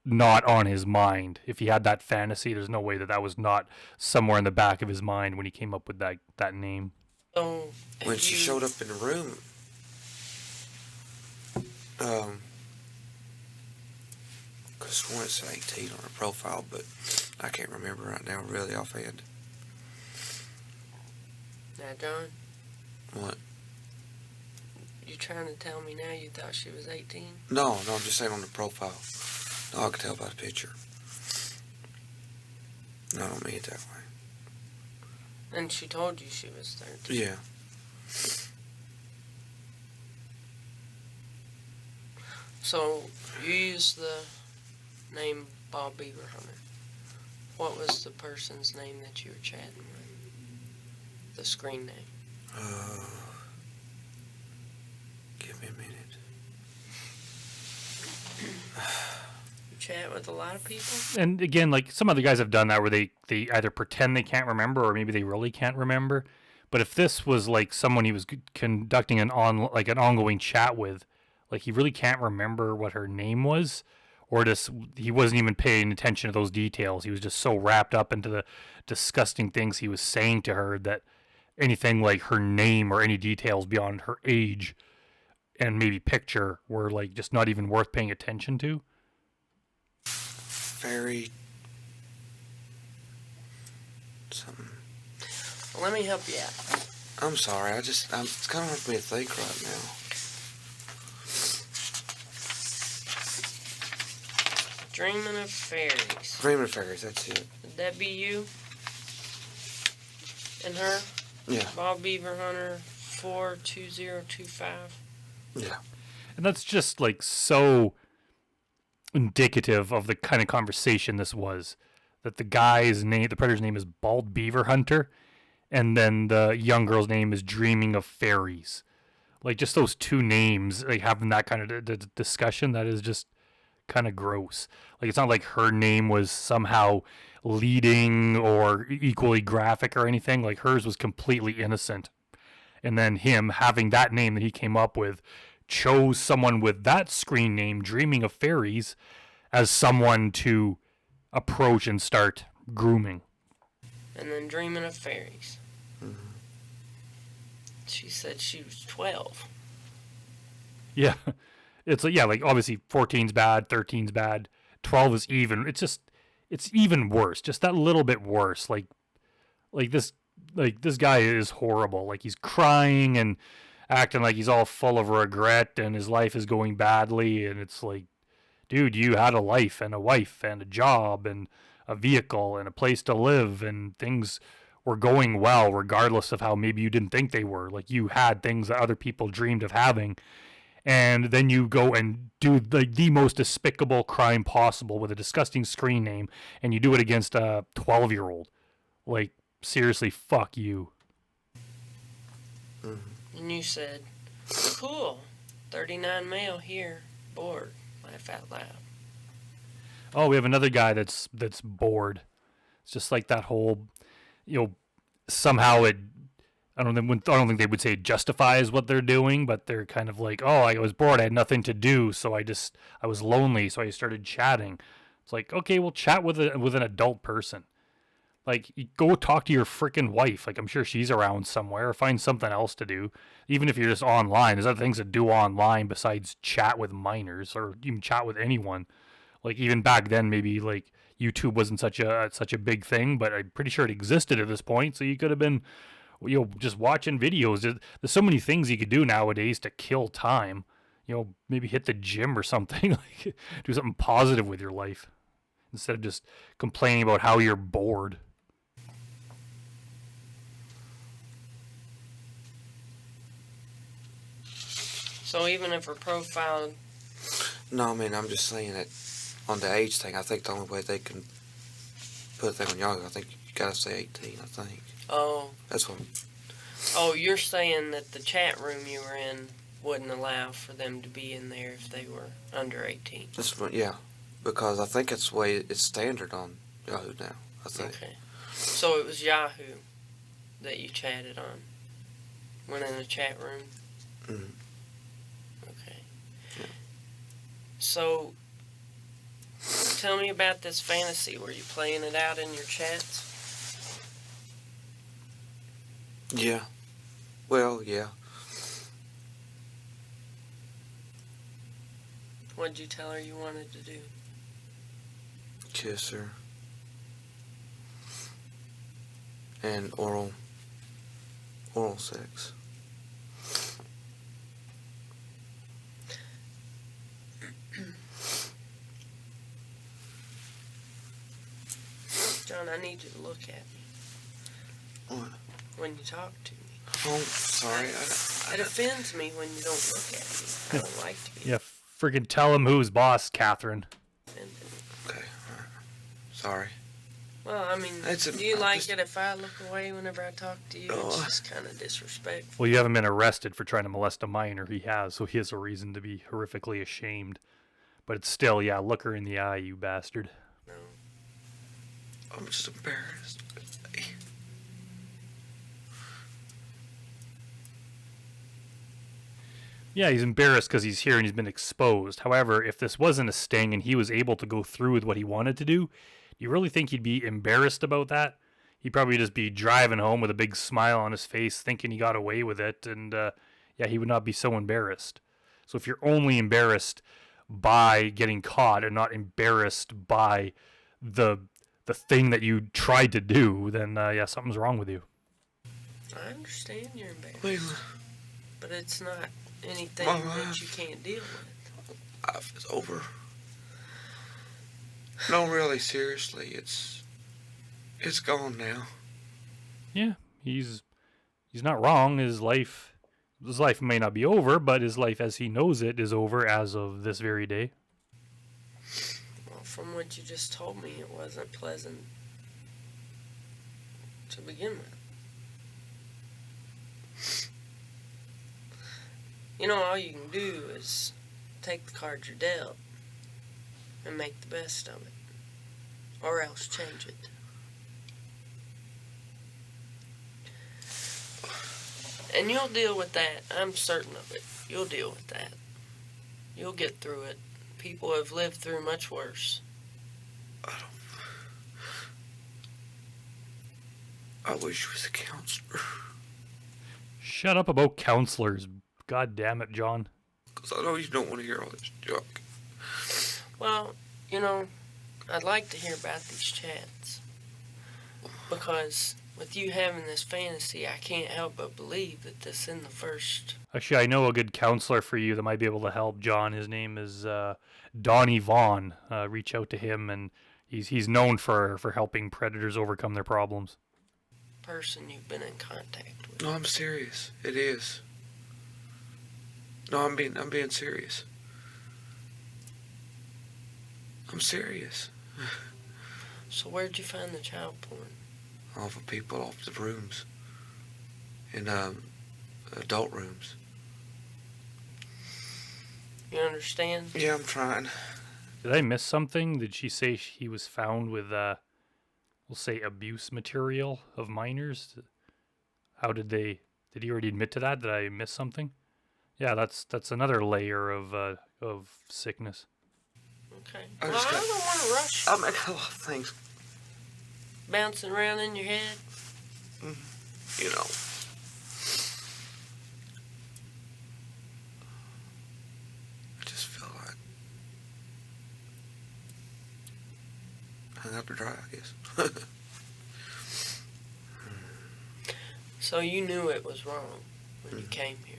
not on his mind. If he had that fantasy, there's no way that was not somewhere in the back of his mind when he came up with that name. so When she showed up in the room, because sworn it said 18 on her profile, but I can't remember right now really offhand. Now, John, What? you trying to tell me now you thought she was 18? No, I'm just saying on the profile. No, I could tell by the picture. No, I don't mean it that way. And she told you she was 13. Yeah. So, you used the name Bob Beaver Hunter. What was the person's name that you were chatting with? The screen name. Give me a minute. You chat with a lot of people? And again, like some other guys have done that where they either pretend they can't remember or maybe they really can't remember. But if this was like someone he was conducting an ongoing chat with, like he really can't remember what her name was, or just he wasn't even paying attention to those details. He was just so wrapped up into the disgusting things he was saying to her that anything like her name or any details beyond her age and maybe picture were like just not even worth paying attention to. Very something. Well, let me help you out. I'm sorry. It's kind of hard for me to think right now. Dreaming of Fairies. Dreaming of Fairies, that's it. Would that be you? And her? Yeah. Bob Beaver Hunter 42025. Yeah. And that's just like so indicative of the kind of conversation this was. That the predator's name is Bald Beaver Hunter, and then the young girl's name is Dreaming of Fairies. Like just those two names, like having that kind of discussion, that is just kind of gross. Like it's not like her name was somehow leading or equally graphic or anything. Like hers was completely innocent. And then him having that name that he came up with chose someone with that screen name, Dreaming of Fairies, as someone to approach and start grooming. And then Dreaming of Fairies. Mm-hmm. She said she was 12. Yeah. It's like, yeah, like obviously 14's bad, 13's bad, 12 is even. It's even worse. Just that little bit worse. Like this guy is horrible. Like he's crying and acting like he's all full of regret and his life is going badly, and it's like, dude, you had a life and a wife and a job and a vehicle and a place to live, and things were going well regardless of how maybe you didn't think they were. Like you had things that other people dreamed of having, and then you go and do the most despicable crime possible with a disgusting screen name, and you do it against a 12-year-old. Like, seriously, fuck you. Mm-hmm. And you said, cool, 39 male here, bored, laugh out loud. Oh, we have another guy that's bored. It's just like that whole, somehow it. I don't think they would say it justifies what they're doing, but they're kind of like, oh, I was bored, I had nothing to do, so I was lonely, so I started chatting. It's like, okay, well, chat with an adult person. Like, go talk to your freaking wife. Like, I'm sure she's around somewhere. Or find something else to do. Even if you're just online, there's other things to do online besides chat with minors or even chat with anyone. Like even back then, maybe like YouTube wasn't such a big thing, but I'm pretty sure it existed at this point. So you could have been, just watching videos. There's so many things you could do nowadays to kill time. Maybe hit the gym or something. Like do something positive with your life instead of just complaining about how you're bored. So even if her profile, No, I mean, I'm just saying that on the age thing, I think the only way they can put a thing on Yahoo, I think you gotta say 18, I think. oh, That's what. you're saying that the chat room you were in wouldn't allow for them to be in there if they were under 18. That's what, yeah. Because I think that's the way it's standard on Yahoo now, I think. Okay. So it was Yahoo that you chatted on? Went in a chat room? Mhm. Okay. Yeah. So, tell me about this fantasy. Were you playing it out in your chats? Yeah. Well, yeah. What'd you tell her you wanted to do? Kiss her. And oral sex. John, I need you to look at me What? when you talk to me. Oh, sorry. It offends me when you don't look at me. I don't like to be Yeah, friggin' tell him who's boss, Catherine. offended. Okay, alright. Sorry. Well, I mean, It's do you like just- it if I look away whenever I talk to you? It's Oh. just kind of disrespectful. Well, you haven't been arrested for trying to molest a minor. He has, so he has a reason to be horrifically ashamed. But it's still, yeah, look her in the eye, you bastard. No. I'm just embarrassed. Yeah, he's embarrassed because he's here and he's been exposed. However, if this wasn't a sting and he was able to go through with what he wanted to do, do you really think he'd be embarrassed about that? He'd probably just be driving home with a big smile on his face, thinking he got away with it, and yeah, he would not be so embarrassed. So if you're only embarrassed by getting caught and not embarrassed by the thing that you tried to do, then yeah, something's wrong with you. I understand you're embarrassed, Wait, but it's not anything My that life. you can't deal with. life is over. No, really, seriously, it's gone now. Yeah, he's not wrong. His life may not be over, but his life as he knows it is over as of this very day. Well, from what you just told me, it wasn't pleasant to begin with. You know, all you can do is take the cards you're dealt and make the best of it, or else change it. And you'll deal with that. I'm certain of it. You'll deal with that. You'll get through it. People have lived through much worse. I wish you was a counselor. Shut up about counselors. God damn it, John. Because I know you don't want to hear all this junk. Well, you know, I'd like to hear about these chats. Because with you having this fantasy, I can't help but believe that this in the first. Actually, I know a good counselor for you that might be able to help, John. His name is Donnie Vaughn. Reach out to him, and he's known for helping predators overcome their problems. Person you've been in contact with. No, I'm serious. It is. No, I'm being serious. I'm serious. So where'd you find the child porn? Off of people, off the rooms. In adult rooms. You understand? Yeah, I'm trying. Did I miss something? Did she say he was found with, we'll say, abuse material of minors? How did he already admit to that? Did I miss something? Yeah, that's another layer of sickness. Okay. I Well, just I got- don't want to rush I make a lot of things, bouncing around in your head. you know. I just feel like hung out to dry, I guess. So you knew it was wrong when you came here.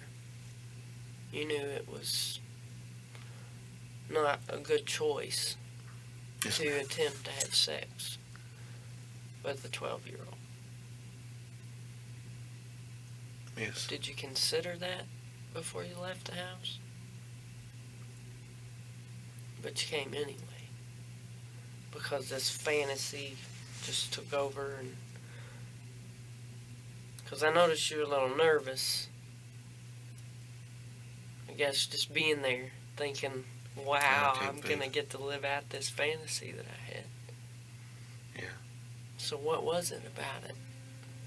You knew it was not a good choice Yes, to ma'am. attempt to have sex with a 12-year-old. Yes. Did you consider that before you left the house? But you came anyway. Because this fantasy just took over, and because I noticed you were a little nervous. I guess just being there, thinking, wow, Okay, I'm babe. going to get to live out this fantasy that I had. Yeah. So what was it about it?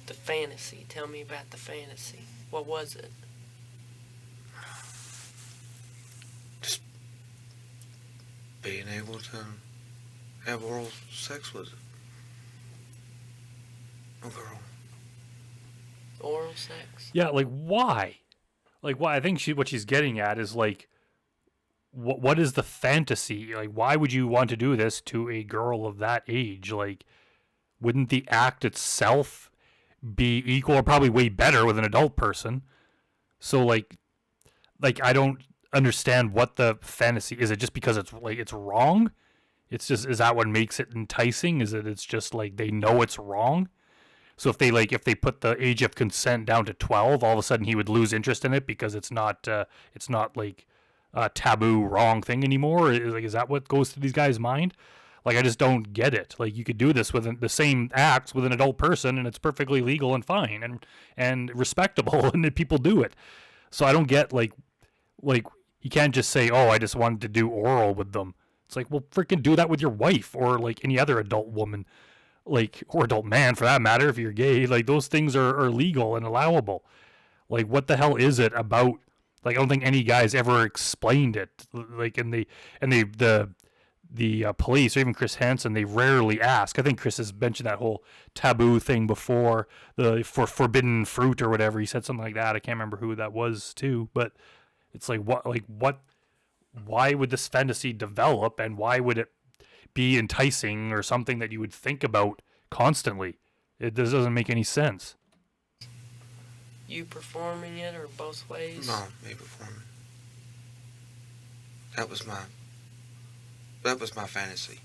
The fantasy. Tell me about the fantasy. What was it? Just being able to have oral sex with a girl. Oral sex? Yeah, like why? Like why? I think what she's getting at is like, what is the fantasy? Like, why would you want to do this to a girl of that age? Like, wouldn't the act itself be equal or probably way better with an adult person? So like I don't understand what the fantasy is. It just because it's like it's wrong? It's just, is that what makes it enticing? Is it it's just like they know it's wrong? So if they put the age of consent down to 12, all of a sudden he would lose interest in it because it's not like a taboo wrong thing anymore. Is that what goes through these guys' mind? Like, I just don't get it. Like, you could do this with the same acts with an adult person, and it's perfectly legal and fine and respectable, and people do it. So I don't get like you can't just say, oh, I just wanted to do oral with them. It's like, well, freaking do that with your wife or like any other adult woman, like, or adult man for that matter. If you're gay, like those things are legal and allowable. Like, what the hell is it about? Like, I don't think any guys ever explained it. Like, the police or even Chris Hansen, they rarely ask. I think Chris has mentioned that whole taboo thing before, for forbidden fruit or whatever. He said something like that. I can't remember who that was too, but it's like what why would this fantasy develop, and why would it be enticing or something that you would think about constantly? This doesn't make any sense. You performing it, or both ways? No, me performing. That was my fantasy.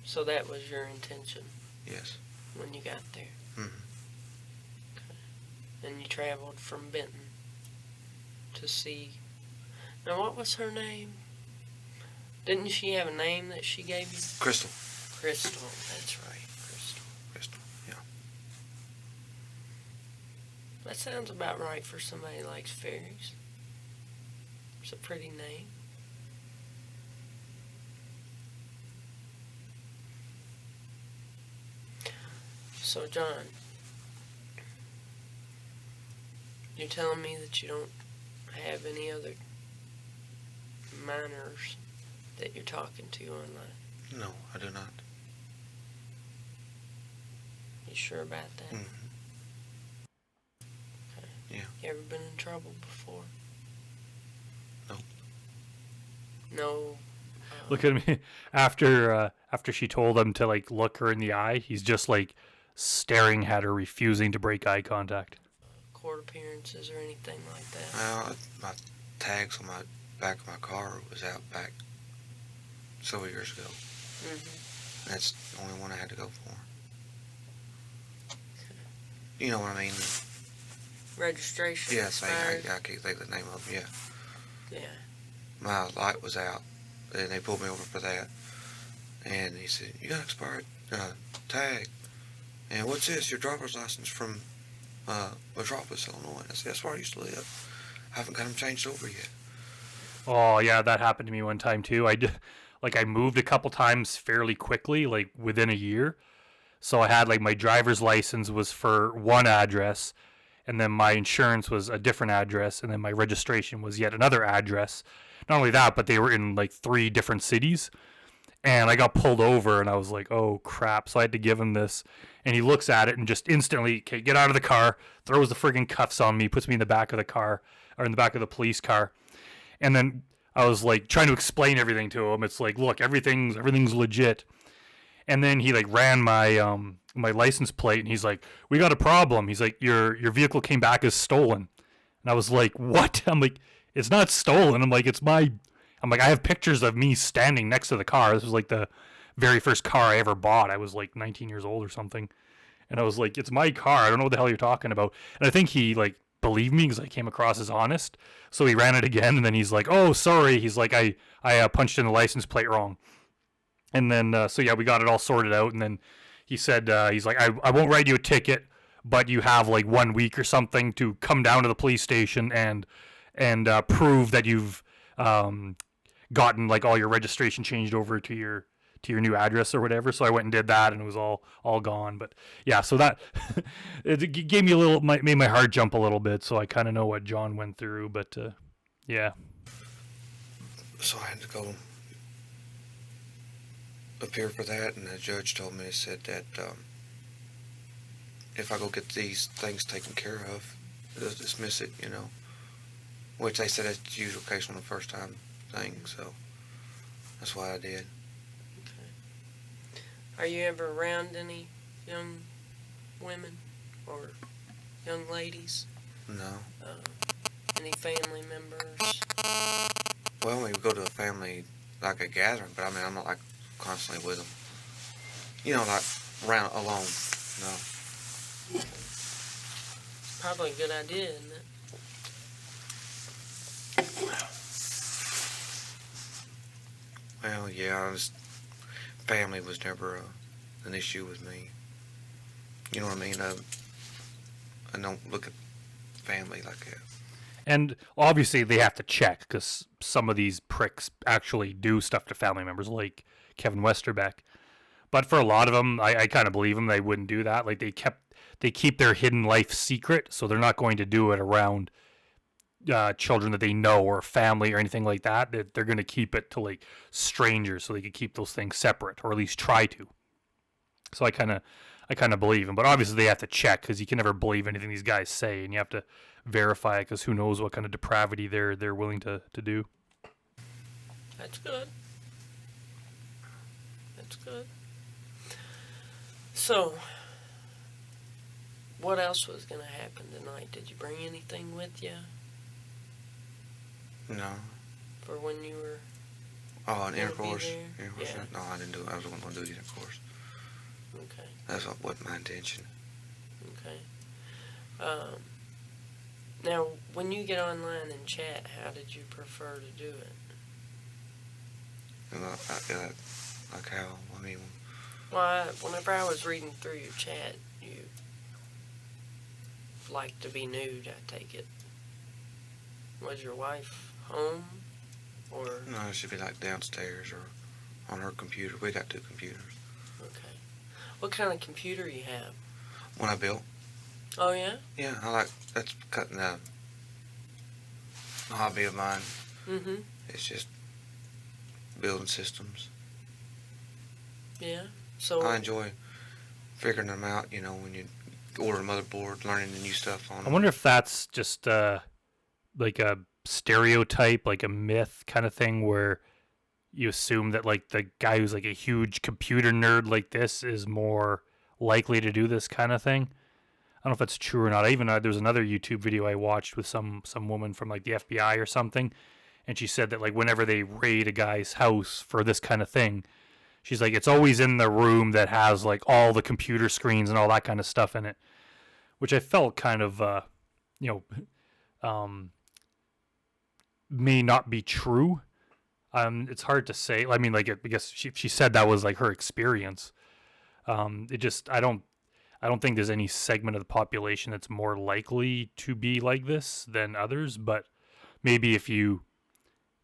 So that was your intention Yes. when you got there. Mhm. Okay. And you traveled from Benton to see. Now, what was her name? Didn't she have a name that she gave you? Crystal. Crystal. That's right, Crystal. Crystal. Yeah. That sounds about right for somebody who likes fairies. It's a pretty name. So, John, you're telling me that you don't have any other minors that you're talking to online? No, I do not. You sure about that? Mhm. Okay. Yeah. You ever been in trouble before? No. No. Look at me after she told him to like look her in the eye. He's just like staring at her, refusing to break eye contact. Court appearances or anything like that? Well, my tags on my back of my car was out back several years ago. Mm-hmm. That's the only one I had to go for. You know what I mean? Registration Yes, I expired? can't think of the name of it. Yeah. Yeah. My light was out, and they pulled me over for that. And he said, "You got expired tag. And what's this? Your driver's license from Metropolis, Illinois." I said, "That's where I used to live. I haven't got them changed over yet." Oh yeah, that happened to me one time too. I moved a couple times fairly quickly, like within a year. So I had like my driver's license was for one address, and then my insurance was a different address, and then my registration was yet another address. Not only that, but they were in like 3 different cities. And I got pulled over, and I was like, oh crap. So I had to give him this, and he looks at it and just instantly, okay, get out of the car, throws the friggin' cuffs on me, puts me in the back of the car, or in the back of the police car. And then I was like trying to explain everything to him. It's like, look, everything's legit. And then he like ran my license plate, and he's like, we got a problem. He's like, your vehicle came back as stolen. And I was like, what? I'm like, it's not stolen. I'm like, I have pictures of me standing next to the car. This was like the very first car I ever bought. I was like 19 years old or something. And I was like, it's my car. I don't know what the hell you're talking about. And I think he like believed me because I came across as honest. So he ran it again, and then he's like, oh, sorry. He's like, I punched in the license plate wrong. And then, so yeah, we got it all sorted out. And then he said, he's like, I won't write you a ticket, but you have like 1 week or something to come down to the police station and prove that you've gotten like all your registration changed over to your new address or whatever. So I went and did that, and it was all gone. But yeah, so that it gave me made my heart jump a little bit. So I kind of know what John went through. But yeah. So I had to go appear for that, and the judge told me, he said that if I go get these things taken care of, they'll dismiss it, which they said that's the usual case on the first time thing, so that's what I did. Okay. Are you ever around any young women or young ladies? No. Any family members? Well, we go to a family, like a gathering, but I mean, I'm not like constantly with them. Like around alone. No. Probably a good idea, isn't it? Well, yeah, family was never an issue with me. You know what I mean? I don't look at family like that. And obviously they have to check because some of these pricks actually do stuff to family members, like Kevin Westerbeck. But for a lot of them, I kind of believe them. They wouldn't do that. Like they keep their hidden life secret, so they're not going to do it around children that they know or family or anything like that. They're going to keep it to like strangers, so they could keep those things separate, or at least try to. So I kind of believe them. But obviously they have to check because you can never believe anything these guys say, and you have to verify it because who knows what kind of depravity they're willing to do. That's good. That's good. So, what else was going to happen tonight? Did you bring anything with you? No. For when you were... Oh, an intercourse? Yeah. No, I didn't do it. I was going to do the intercourse. Okay. That's what wasn't my intention. Okay. Now, when you get online and chat, how did you prefer to do it? Like how? I mean... Well, whenever I was reading through your chat, you like to be nude, I take it. Was your wife home? Or... No, it should be like downstairs or on her computer. We got 2 computers. Okay. What kind of computer you have? One I built. Oh, yeah? Yeah, that's cutting a hobby of mine. Mm-hmm. It's just building systems. Yeah. So I enjoy figuring them out, when you order a motherboard, learning the new stuff on them. I wonder if that's just like a stereotype, like a myth kind of thing where you assume that like the guy who's like a huge computer nerd like this is more likely to do this kind of thing. I don't know if that's true or not. There was another YouTube video I watched with some woman from like the FBI or something, and she said that like whenever they raid a guy's house for this kind of thing, she's like, it's always in the room that has like all the computer screens and all that kind of stuff in it, which I felt kind of, may not be true. It's hard to say. I mean, like, I guess she said that was like her experience. I don't think there's any segment of the population that's more likely to be like this than others, but maybe if you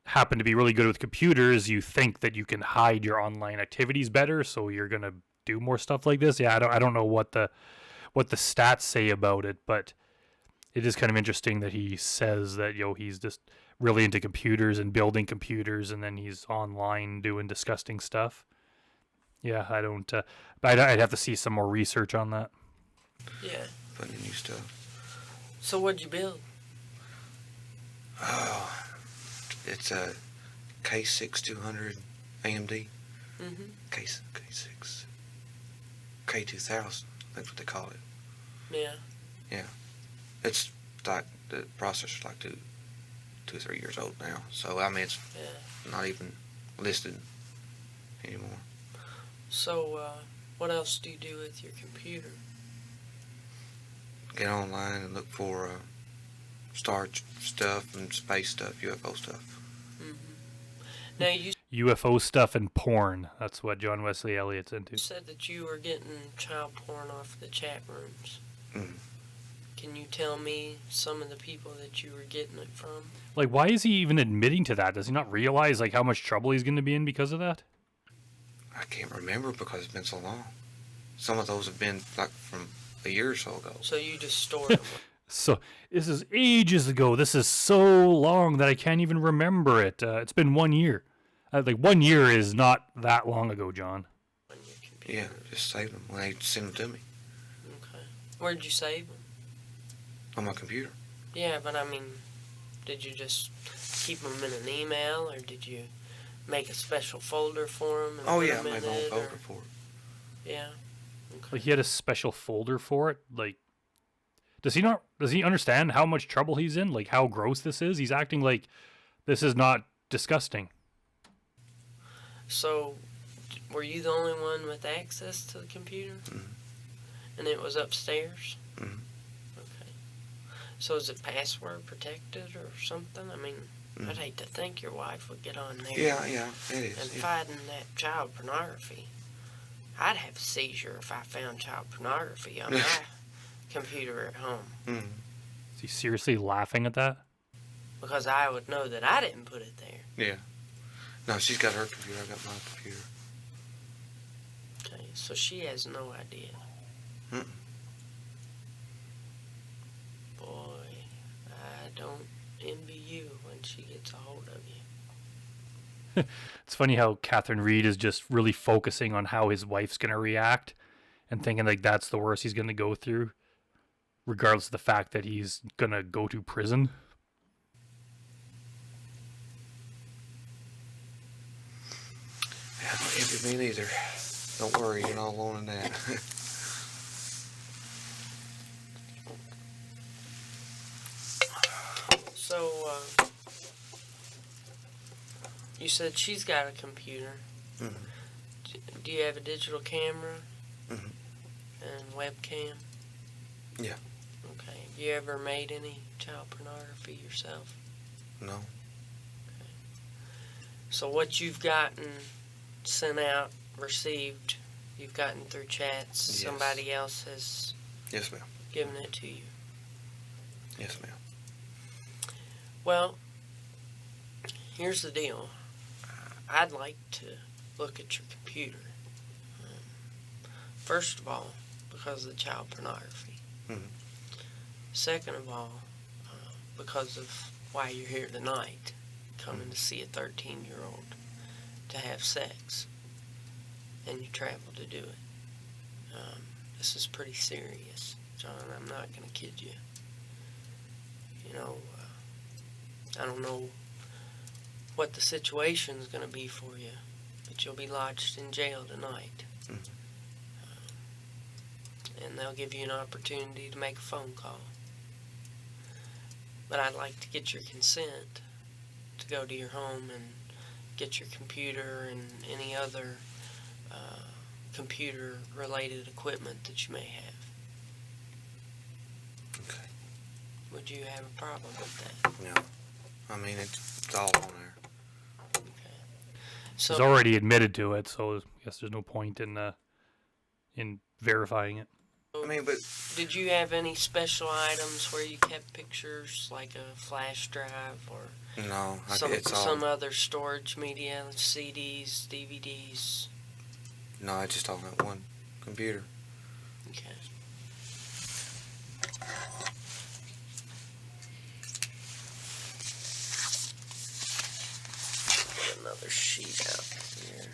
happen to be really good with computers, you think that you can hide your online activities better, so you're going to do more stuff like this. Yeah, I don't know what the stats say about it, but it is kind of interesting that he says that he's just really into computers and building computers, and then he's online doing disgusting stuff. Yeah, I don't. I'd have to see some more research on that. Yeah. Putting new stuff. So what'd you build? Oh, it's K6200 AMD. Mm-hmm. K6. K2000. That's what they call it. Yeah. It's like the processor's like two or 3 years old now. So I mean, it's not even listed anymore. So, what else do you do with your computer? Get online and look for star stuff and space stuff, UFO stuff. Mm-hmm. Now, you UFO stuff and porn. That's what John Wesley Elliott's into. said that you were getting child porn off the chat rooms. Mm. Can you tell me some of the people that you were getting it from? Like, why is he even admitting to that? Does he not realize like how much trouble he's going to be in because of that? I can't remember because it's been so long. Some of those have been like from a year or so ago. So you just stored them. So this is ages ago. This is so long that I can't even remember it. It's been 1 year. Like 1 year is not that long ago, John. On your computer. Yeah, just save them when they send them to me Okay. Where'd you save them? on my computer. Yeah, but I mean, did you just keep them in an email, or did you make a special folder for them? Oh yeah, I made my own folder for it. Yeah. Okay. Like he had a special folder for it. Like, does he understand how much trouble he's in? Like how gross this is? He's acting like this is not disgusting. So, were you the only one with access to the computer? Mhm. And it was upstairs? Mhm. Okay. So is it password protected or something? I mean, I'd hate to think your wife would get on there Yeah, it is. and Yeah. finding that child pornography. I'd have a seizure if I found child pornography on my computer at home, Mhm. Is he seriously laughing at that? because I would know that I didn't put it there. Yeah. No, she's got her computer. I got my computer. Okay, so she has no idea. Mm-mm. Boy, I don't envy you when she gets a hold of you. It's funny how Catherine Reed is just really focusing on how his wife's going to react and thinking like that's the worst he's going to go through, regardless of the fact that he's going to go to prison. Yeah, don't envy me neither. Don't worry, you're not alone in that. So, you said she's got a computer. Mhm. Do you have a digital camera Mhm. and webcam? Yeah. Okay. Have you ever made any child pornography yourself? No. So what you've gotten sent out, received, you've gotten through chats, Yes. somebody else has Yes, ma'am. given it to you. Yes, ma'am. Well, here's the deal. I'd like to look at your computer. First of all, because of the child pornography. Mhm. Second of all, because of why you're here tonight, coming to see a 13-year-old to have sex, and you travel to do it. This is pretty serious, John. I'm not going to kid you. You know, I don't know what the situation's going to be for you, but you'll be lodged in jail tonight. Mhm. And they'll give you an opportunity to make a phone call. But I'd like to get your consent to go to your home and get your computer and any other computer-related equipment that you may have. Okay. Would you have a problem with that? No. I mean, it's all on there. Okay. He's So, already admitted to it, so I guess there's no point in verifying it. I mean, but did you have any special items where you kept pictures, like a flash drive or no, some all. other storage media, CDs, DVDs? No, it's just on that one computer. Okay. Get another sheet out here.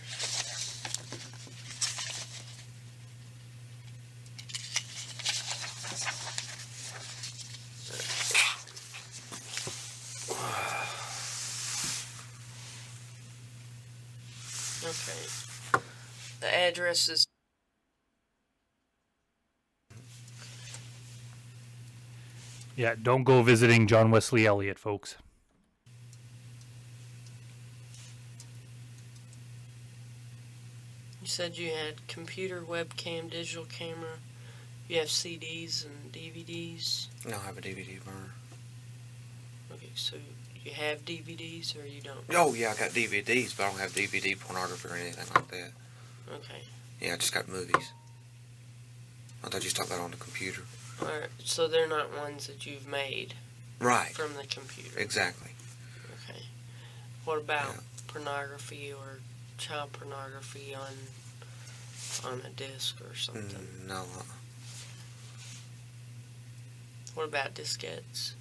Okay. The address is... Yeah, don't go visiting John Wesley Elliott, folks. You said you had computer, webcam, digital camera. You have CDs and DVDs. No, I have a DVD burner. Okay, so you have DVDs or you don't? Oh, yeah, I got DVDs, but I don't have DVD pornography or anything like that. Okay. Yeah, I just got movies. I thought you talked about on the computer. Alright, so they're not ones that you've made Right. from the computer. Exactly. Okay. What about Yeah. pornography or child pornography on a disc or something? No. What about diskettes?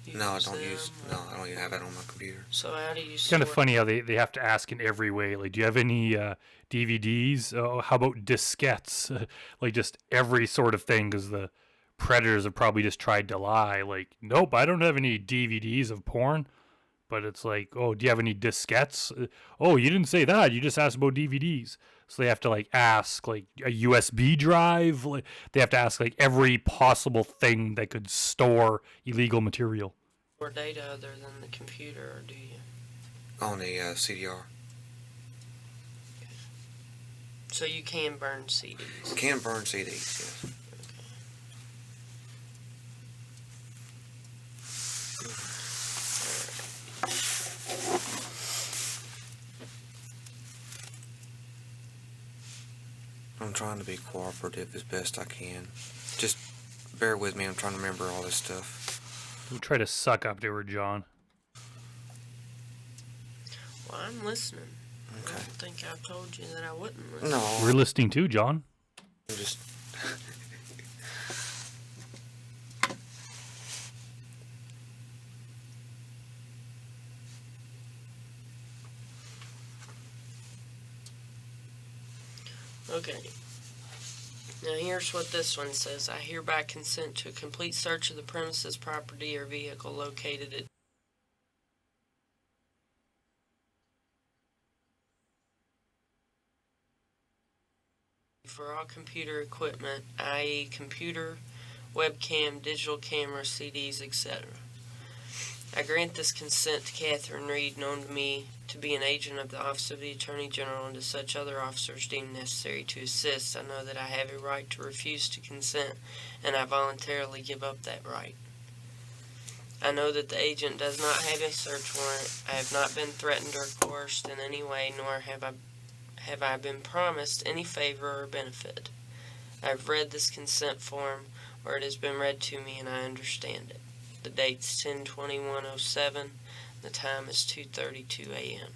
You No, I use don't them, use. or- No, I don't even have that on my computer. So how do you It's kind of sort- funny how they have to ask in every way. Like, do you have any DVDs? Oh, how about diskettes? Like, just every sort of thing, because the predators have probably just tried to lie. Like, nope, I don't have any DVDs of porn. But it's like, oh, do you have any diskettes? Oh, you didn't say that. You just asked about DVDs. So they have to like ask like a USB drive. Like, they have to ask like every possible thing that could store illegal material. or data other than the computer, or do you? On the CDR. So you can burn CDs. Can burn CDs, yes. I'm trying to be cooperative as best I can. Just bear with me. I'm trying to remember all this stuff. Don't try to suck up to her, John. Well, I'm listening. I Okay. don't think I told you that I wouldn't listen. No, We're listening too, John. I'm just. Okay. Now here's what this one says. I hereby consent to a complete search of the premises, property, or vehicle located at for all computer equipment, i.e. computer, webcam, digital camera, CDs, etc. I grant this consent to Catherine Reed, known to me to be an agent of the Office of the Attorney General, and to such other officers deemed necessary to assist. I know that I have a right to refuse to consent, and I voluntarily give up that right. I know that the agent does not have a search warrant. I have not been threatened or coerced in any way, nor have I been promised any favor or benefit. I have read this consent form, or it has been read to me, and I understand it. The date's 10/21/07. The time is 2:32 a.m.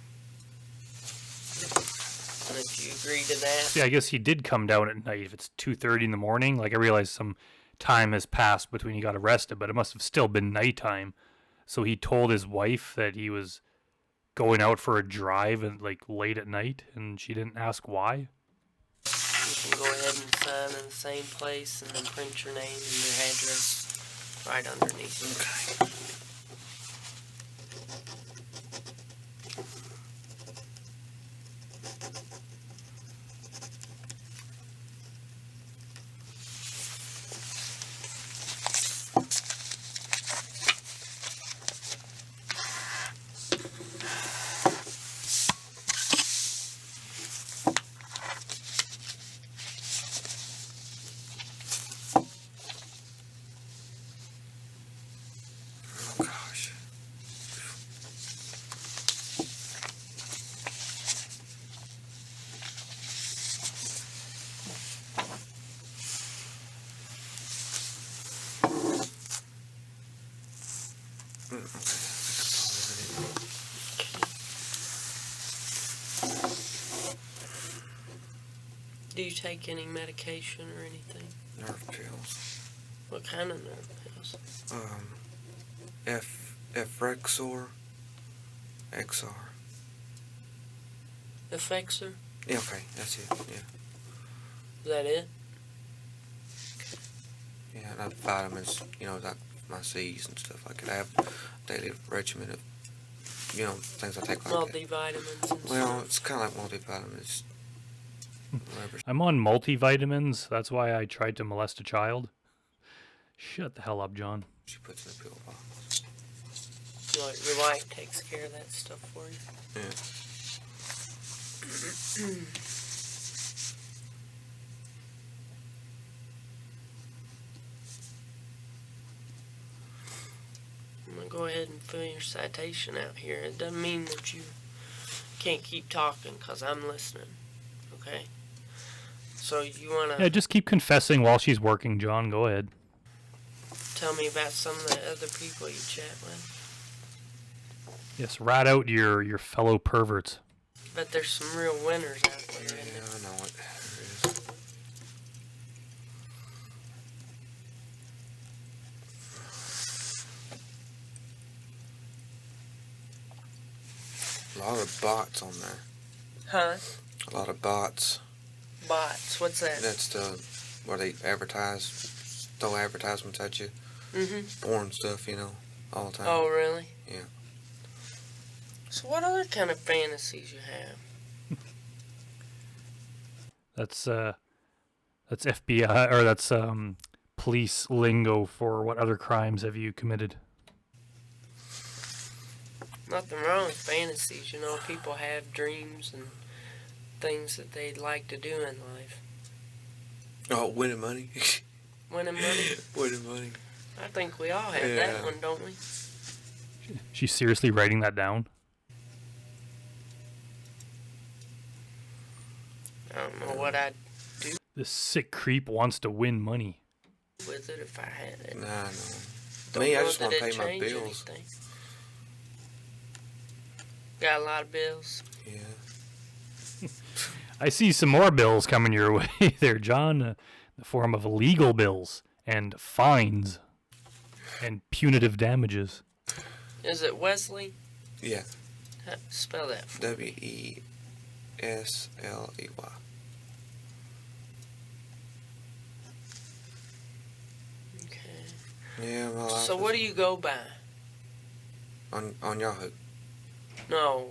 And if you agree to that, Yeah, I guess he did come down at night. If it's 2:30 in the morning, like I realize some time has passed between he got arrested, but it must have still been nighttime. So he told his wife that he was going out for a drive and like late at night, and she didn't ask why. you can go ahead and sign in the same place and then print your name and your address right underneath it. Okay. Oh gosh. Okay, I think that's all I Do you take any medication or anything? need. Nerve pills. What kind of nerve pills? Efrexor. XR. Effexor? Yeah, okay, that's it. Yeah. Is that it? Yeah, and I have vitamins, like my C's and stuff like that. I have a daily regimen of things I take like that. Multivitamins and Well, stuff. it's kind of like multivitamins. Whatever. I'm on multivitamins. That's why I tried to molest a child. Shut the hell up, John. She puts in a pill bottle. Like your wife takes care of that stuff for you. Yeah. I'm gonna go ahead and fill your citation out here. It doesn't mean that you can't keep talking, because I'm listening. Okay? So you wanna Yeah, just keep confessing while she's working, John. Go ahead. tell me about some of the other people you chat with? Yes, rat out your fellow perverts. But there's some real winners out there. Yeah, Isn't I know it. There is. A lot of bots on there. Huh? A lot of bots. Bots. What's that? That's where they throw advertisements at you. Mm-hmm. Porn stuff, all the time. Oh, really? Yeah. So what other kind of fantasies you have? That's FBI or that's police lingo for what other crimes have you committed? Nothing wrong with fantasies. People have dreams and things that they'd like to do in life. Oh, winning money. Winning money? Winning money. I think we all have Yeah. that one, don't we? She's seriously writing that down? I don't know what I'd do This sick creep wants to win money. with it if I had it. Nah, no. Don't Me, I know just that want to it'd pay my change bills. anything. Got a lot of bills. Yeah. I see some more bills coming your way there, John. In the form of legal bills and fines and punitive damages. Is it Wesley? Yeah. Spell that for me. WESLEY. Okay. Yeah, my life So what do you go by? on Yahoo. No,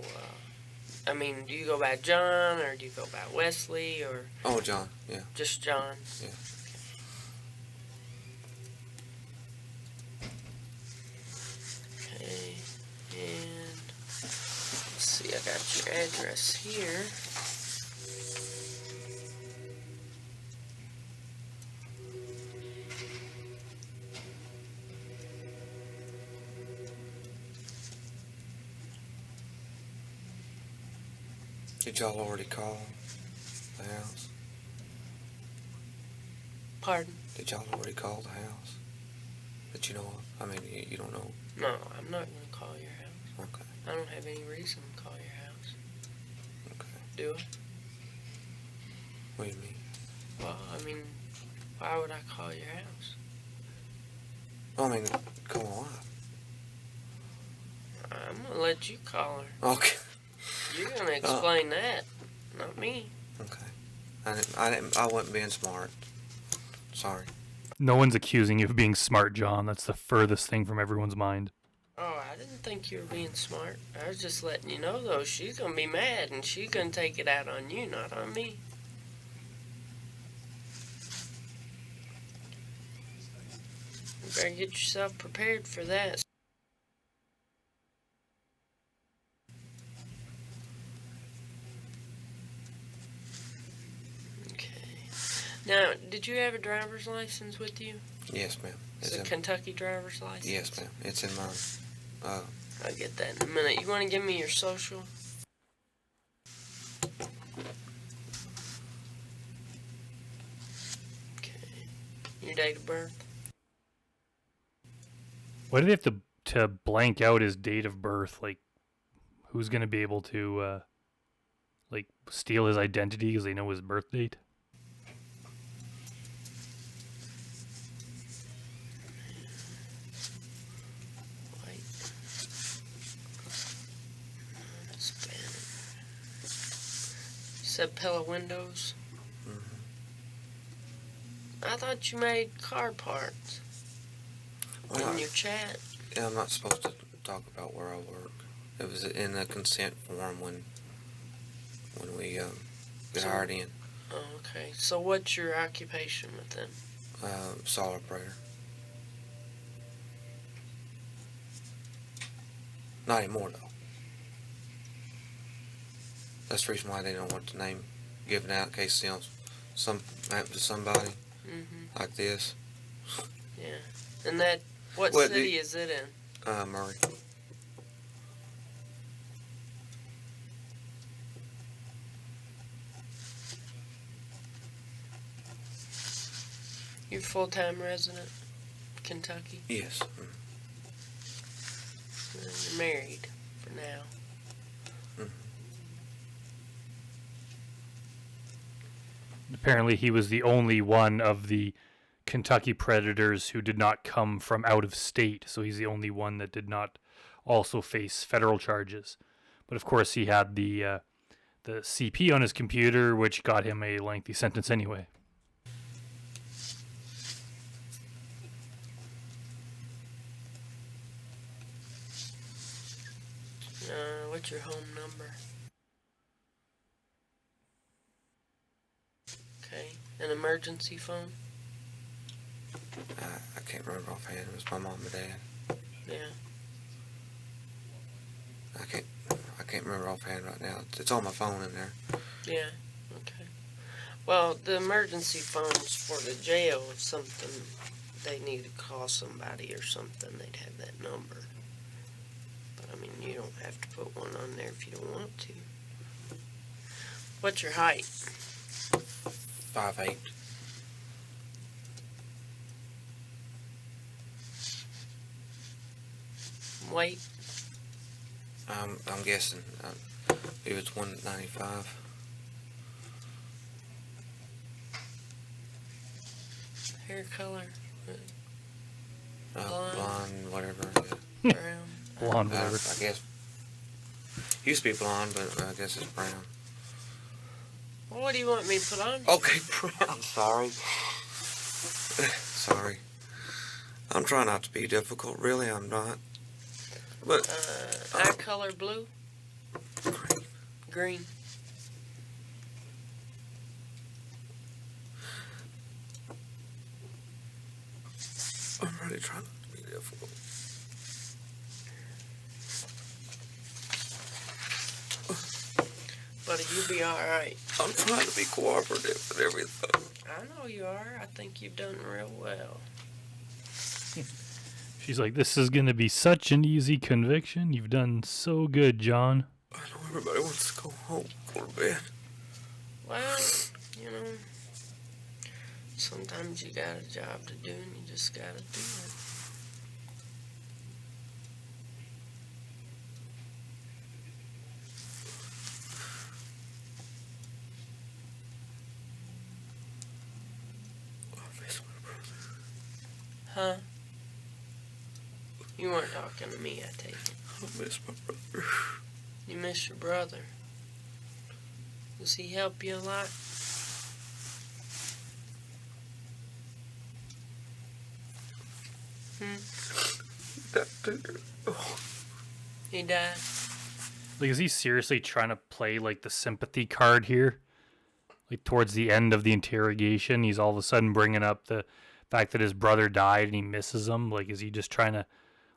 do you go by John, or do you go by Wesley, or Oh, John. Yeah. just John? Yeah. Okay, and let's see, I got your address here. Did y'all already call the house? Pardon? Did y'all already call the house? That you know of? I mean, you don't know. No, I'm not going to call your house. Okay. I don't have any reason to call your house. Okay. Do I? What do you mean? Well, why would I call your house? I mean, call my wife. I'm going to let you call her. Okay. You're going to explain that, not me. Okay. I wasn't being smart. Sorry. No one's accusing you of being smart, John. That's the furthest thing from everyone's mind. Oh, I didn't think you were being smart. I was just letting you know, though, she's going to be mad, and she's going to take it out on you, not on me. You better get yourself prepared for that. Okay. Now, did you have a driver's license with you? Yes, ma'am. It's a Kentucky driver's license? Yes, ma'am. It's in mine. I'll get that in a minute. You want to give me your social? Okay. Your date of birth? Why do they have to blank out his date of birth? Like, who's going to be able to, steal his identity because they know his birth date? White. Hispanic. You said Pella Windows? Mm-hmm. I thought you made car parts Well, in your chat. yeah, I'm not supposed to talk about where I work. It was in the consent form when we got hired in. Oh, okay. So what's your occupation with them? Saw operator. Not anymore though. That's the reason why they don't want the name given out in case some happen to somebody like this. Yeah. And what city is it in? Murray. You're a full-time resident, Kentucky? Yes. You're married for now. Apparently, he was the only one of the Kentucky Predators who did not come from out of state, so he's the only one that did not also face federal charges. But of course, he had the CP on his computer, which got him a lengthy sentence anyway. What's your home number? Okay. An emergency phone? I can't remember offhand. It was my mom and dad. Yeah. I can't remember offhand right now. It's on my phone in there. Yeah. Okay. Well, the emergency phone's for the jail. If something they need to call somebody or something, they'd have that number. But I mean, you don't have to put one on there if you don't want to. What's your height? 5'8". Weight? I'm guessing if it's 195. Hair color? Blonde, whatever. Brown? Blonde, whatever. I guess. Used to be blonde, but I guess it's brown. Well, what do you want me to put on? Okay, brown. Sorry. Sorry. I'm trying not to be difficult. Really, I'm not. But eye color blue? green. Green. I'm really trying not to be difficult. Buddy, you'll be alright. I'm trying to be cooperative and everything. I know you are. I think you've done real well. She's like, this is going to be such an easy conviction. You've done so good, John. I know everybody wants to go home, go to bed. Well, you know, sometimes you got a job to do and you just gotta do it. I miss my brother. Huh? You weren't talking to me, I take it. I miss my brother. You miss your brother. Does he help you a lot? That dude. Oh. He died? Like, is he seriously trying to play, like, the sympathy card here? Like, towards the end of the interrogation, he's all of a sudden bringing up the fact that his brother died and he misses him. Like, is he just trying to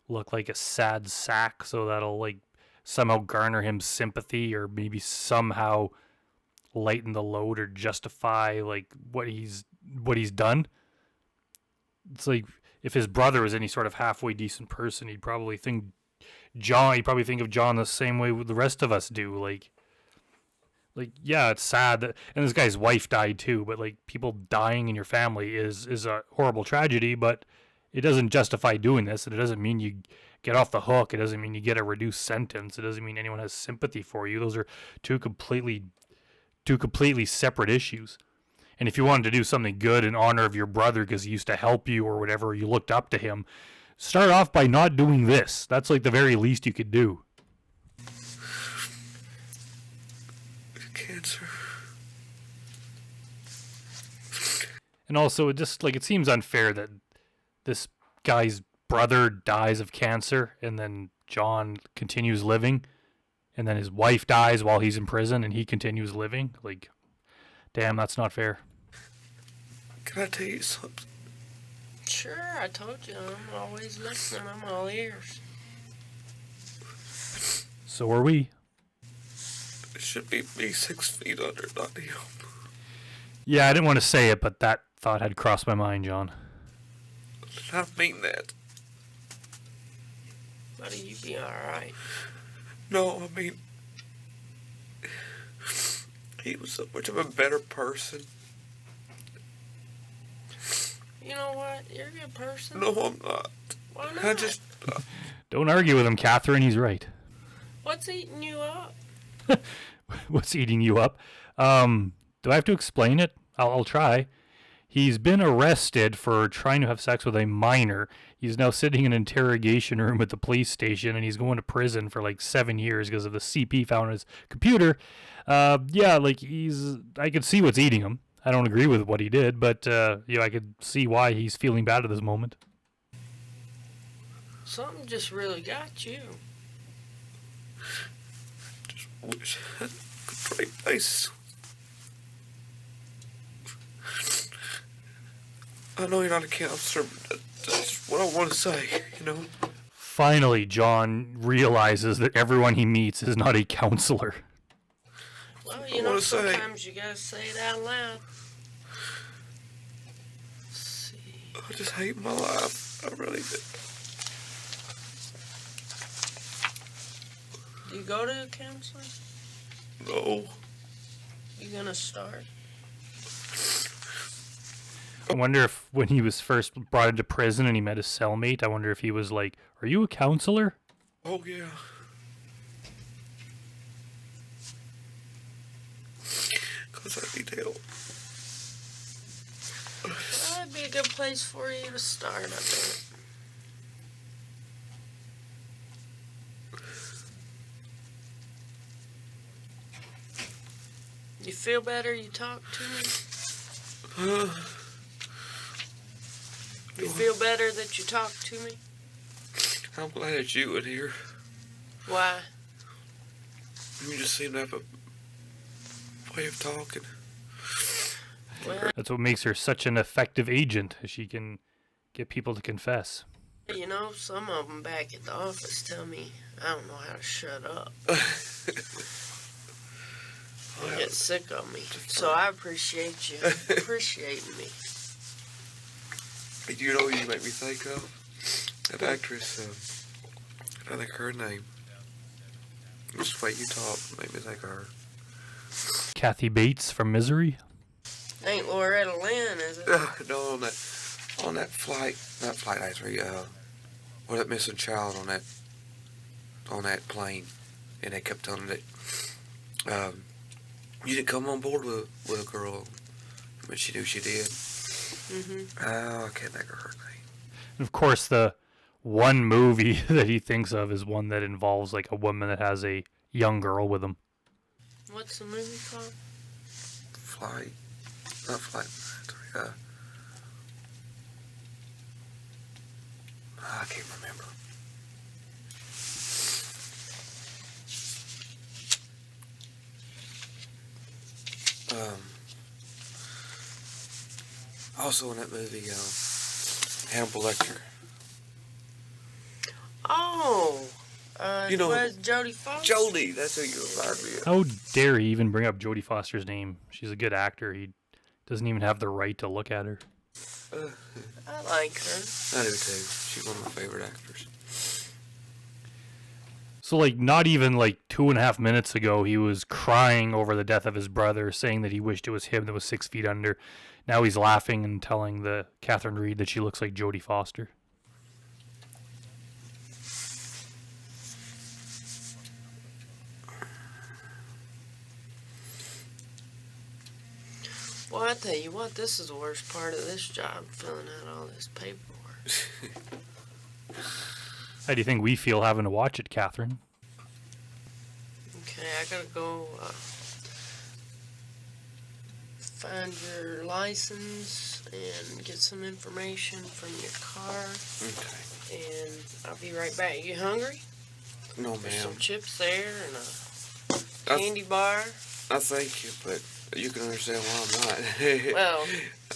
look like a sad sack so that'll, like, somehow garner him sympathy or maybe somehow lighten the load or justify, like, what he's done? It's like, if his brother was any sort of halfway decent person, he'd probably think of John the same way the rest of us do. Like, yeah, it's sad that, and this guy's wife died too, but, like, people dying in your family is a horrible tragedy, but it doesn't justify doing this, and it doesn't mean you get off the hook. It doesn't mean you get a reduced sentence. It doesn't mean anyone has sympathy for you. Those are two completely separate issues. And if you wanted to do something good in honor of your brother because he used to help you or whatever, you looked up to him, start off by not doing this. That's like the very least you could do. Cancer. And also, it seems unfair that this guy's brother dies of cancer, and then John continues living, and then his wife dies while he's in prison, and he continues living. Like, damn, that's not fair. Can I tell you something? Sure, I told you, I'm always listening. I'm all ears. So are we. It should be me 6 feet under, not him. Yeah, I didn't want to say it, but that thought had crossed my mind, John. I mean that. Buddy, you be alright. No, I mean, he was so much of a better person. You know what? You're a good person. No, I'm not. Why not? I just... Don't argue with him, Catherine. He's right. What's eating you up? What's eating you up? Do I have to explain it? I'll try. He's been arrested for trying to have sex with a minor. He's now sitting in an interrogation room at the police station, and he's going to prison for like 7 years because of the CP found on his computer. Yeah, like I could see what's eating him. I don't agree with what he did, but I could see why he's feeling bad at this moment. Something just really got you. just wish I could trade places. I know you're not a counselor, but that's what I want to say, you know? Finally, John realizes that everyone he meets is not a counselor. Well, you know, sometimes you gotta say it out loud. Let's see. I just hate my life. I really do. Do you go to a counselor? No. You gonna start? I wonder if when he was first brought into prison and he met his cellmate, I wonder if he was like, "Are you a counselor?" Oh, yeah. Because I need help. Well, that'd be a good place for you to start, I bet. You feel better? You talk to me? You feel better that you talk to me? I'm glad it's you in here. Why? You just seem to have a way of talking. Well, That's what makes her such an effective agent. She can get people to confess. you know, some of them back at the office tell me I don't know how to shut up. They get sick of me. So I appreciate you appreciating me. You know what you make me think of? That actress, I think her name. Just the way you talk made me think of her. Kathy Bates from Misery. Ain't Loretta Lynn, is it? No, on that flight, not flight I-3, or that missing child on that plane, and they kept telling it, you didn't come on board with a girl, but she knew she did. Oh, I can't think of her name. And of course, the one movie that he thinks of is one that involves like a woman that has a young girl with him. What's the movie called? Flight, not flight. I can't remember. Also in that movie, Hannibal Lecter. Oh, You know- was Jodie Foster? Jodie, that's who you remind me of. How dare he even bring up Jodie Foster's name? She's a good actor. He doesn't even have the right to look at her. I like her. I do too. She's one of my favorite actors. So, like, not even like 2.5 minutes ago, he was crying over the death of his brother, saying that he wished it was him that was 6 feet under. Now he's laughing and telling the Catherine Reed that she looks like Jodie Foster. Well, I tell you what, this is the worst part of this job, filling out all this paperwork. How do you think we feel having to watch it, Catherine? Okay, I gotta go find your license and get some information from your car. Okay. and I'll be right back. You hungry? No, There's ma'am. some chips there and a I- candy bar. I thank you, but you can understand why I'm not. Well,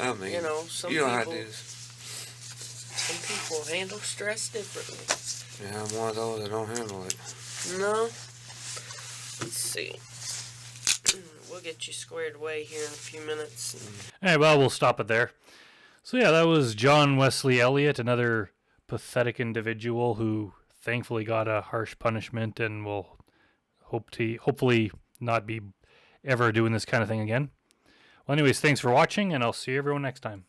I mean, you know, some you know how it people is. some people handle stress differently. Yeah, I'm one of those that don't handle it. No. Let's see. We'll get you squared away here in a few minutes. Hey, well, we'll stop it there. So yeah, that was John Wesley Elliott, another pathetic individual who thankfully got a harsh punishment and will hopefully not be ever doing this kind of thing again. Well, anyways, thanks for watching, and I'll see everyone next time.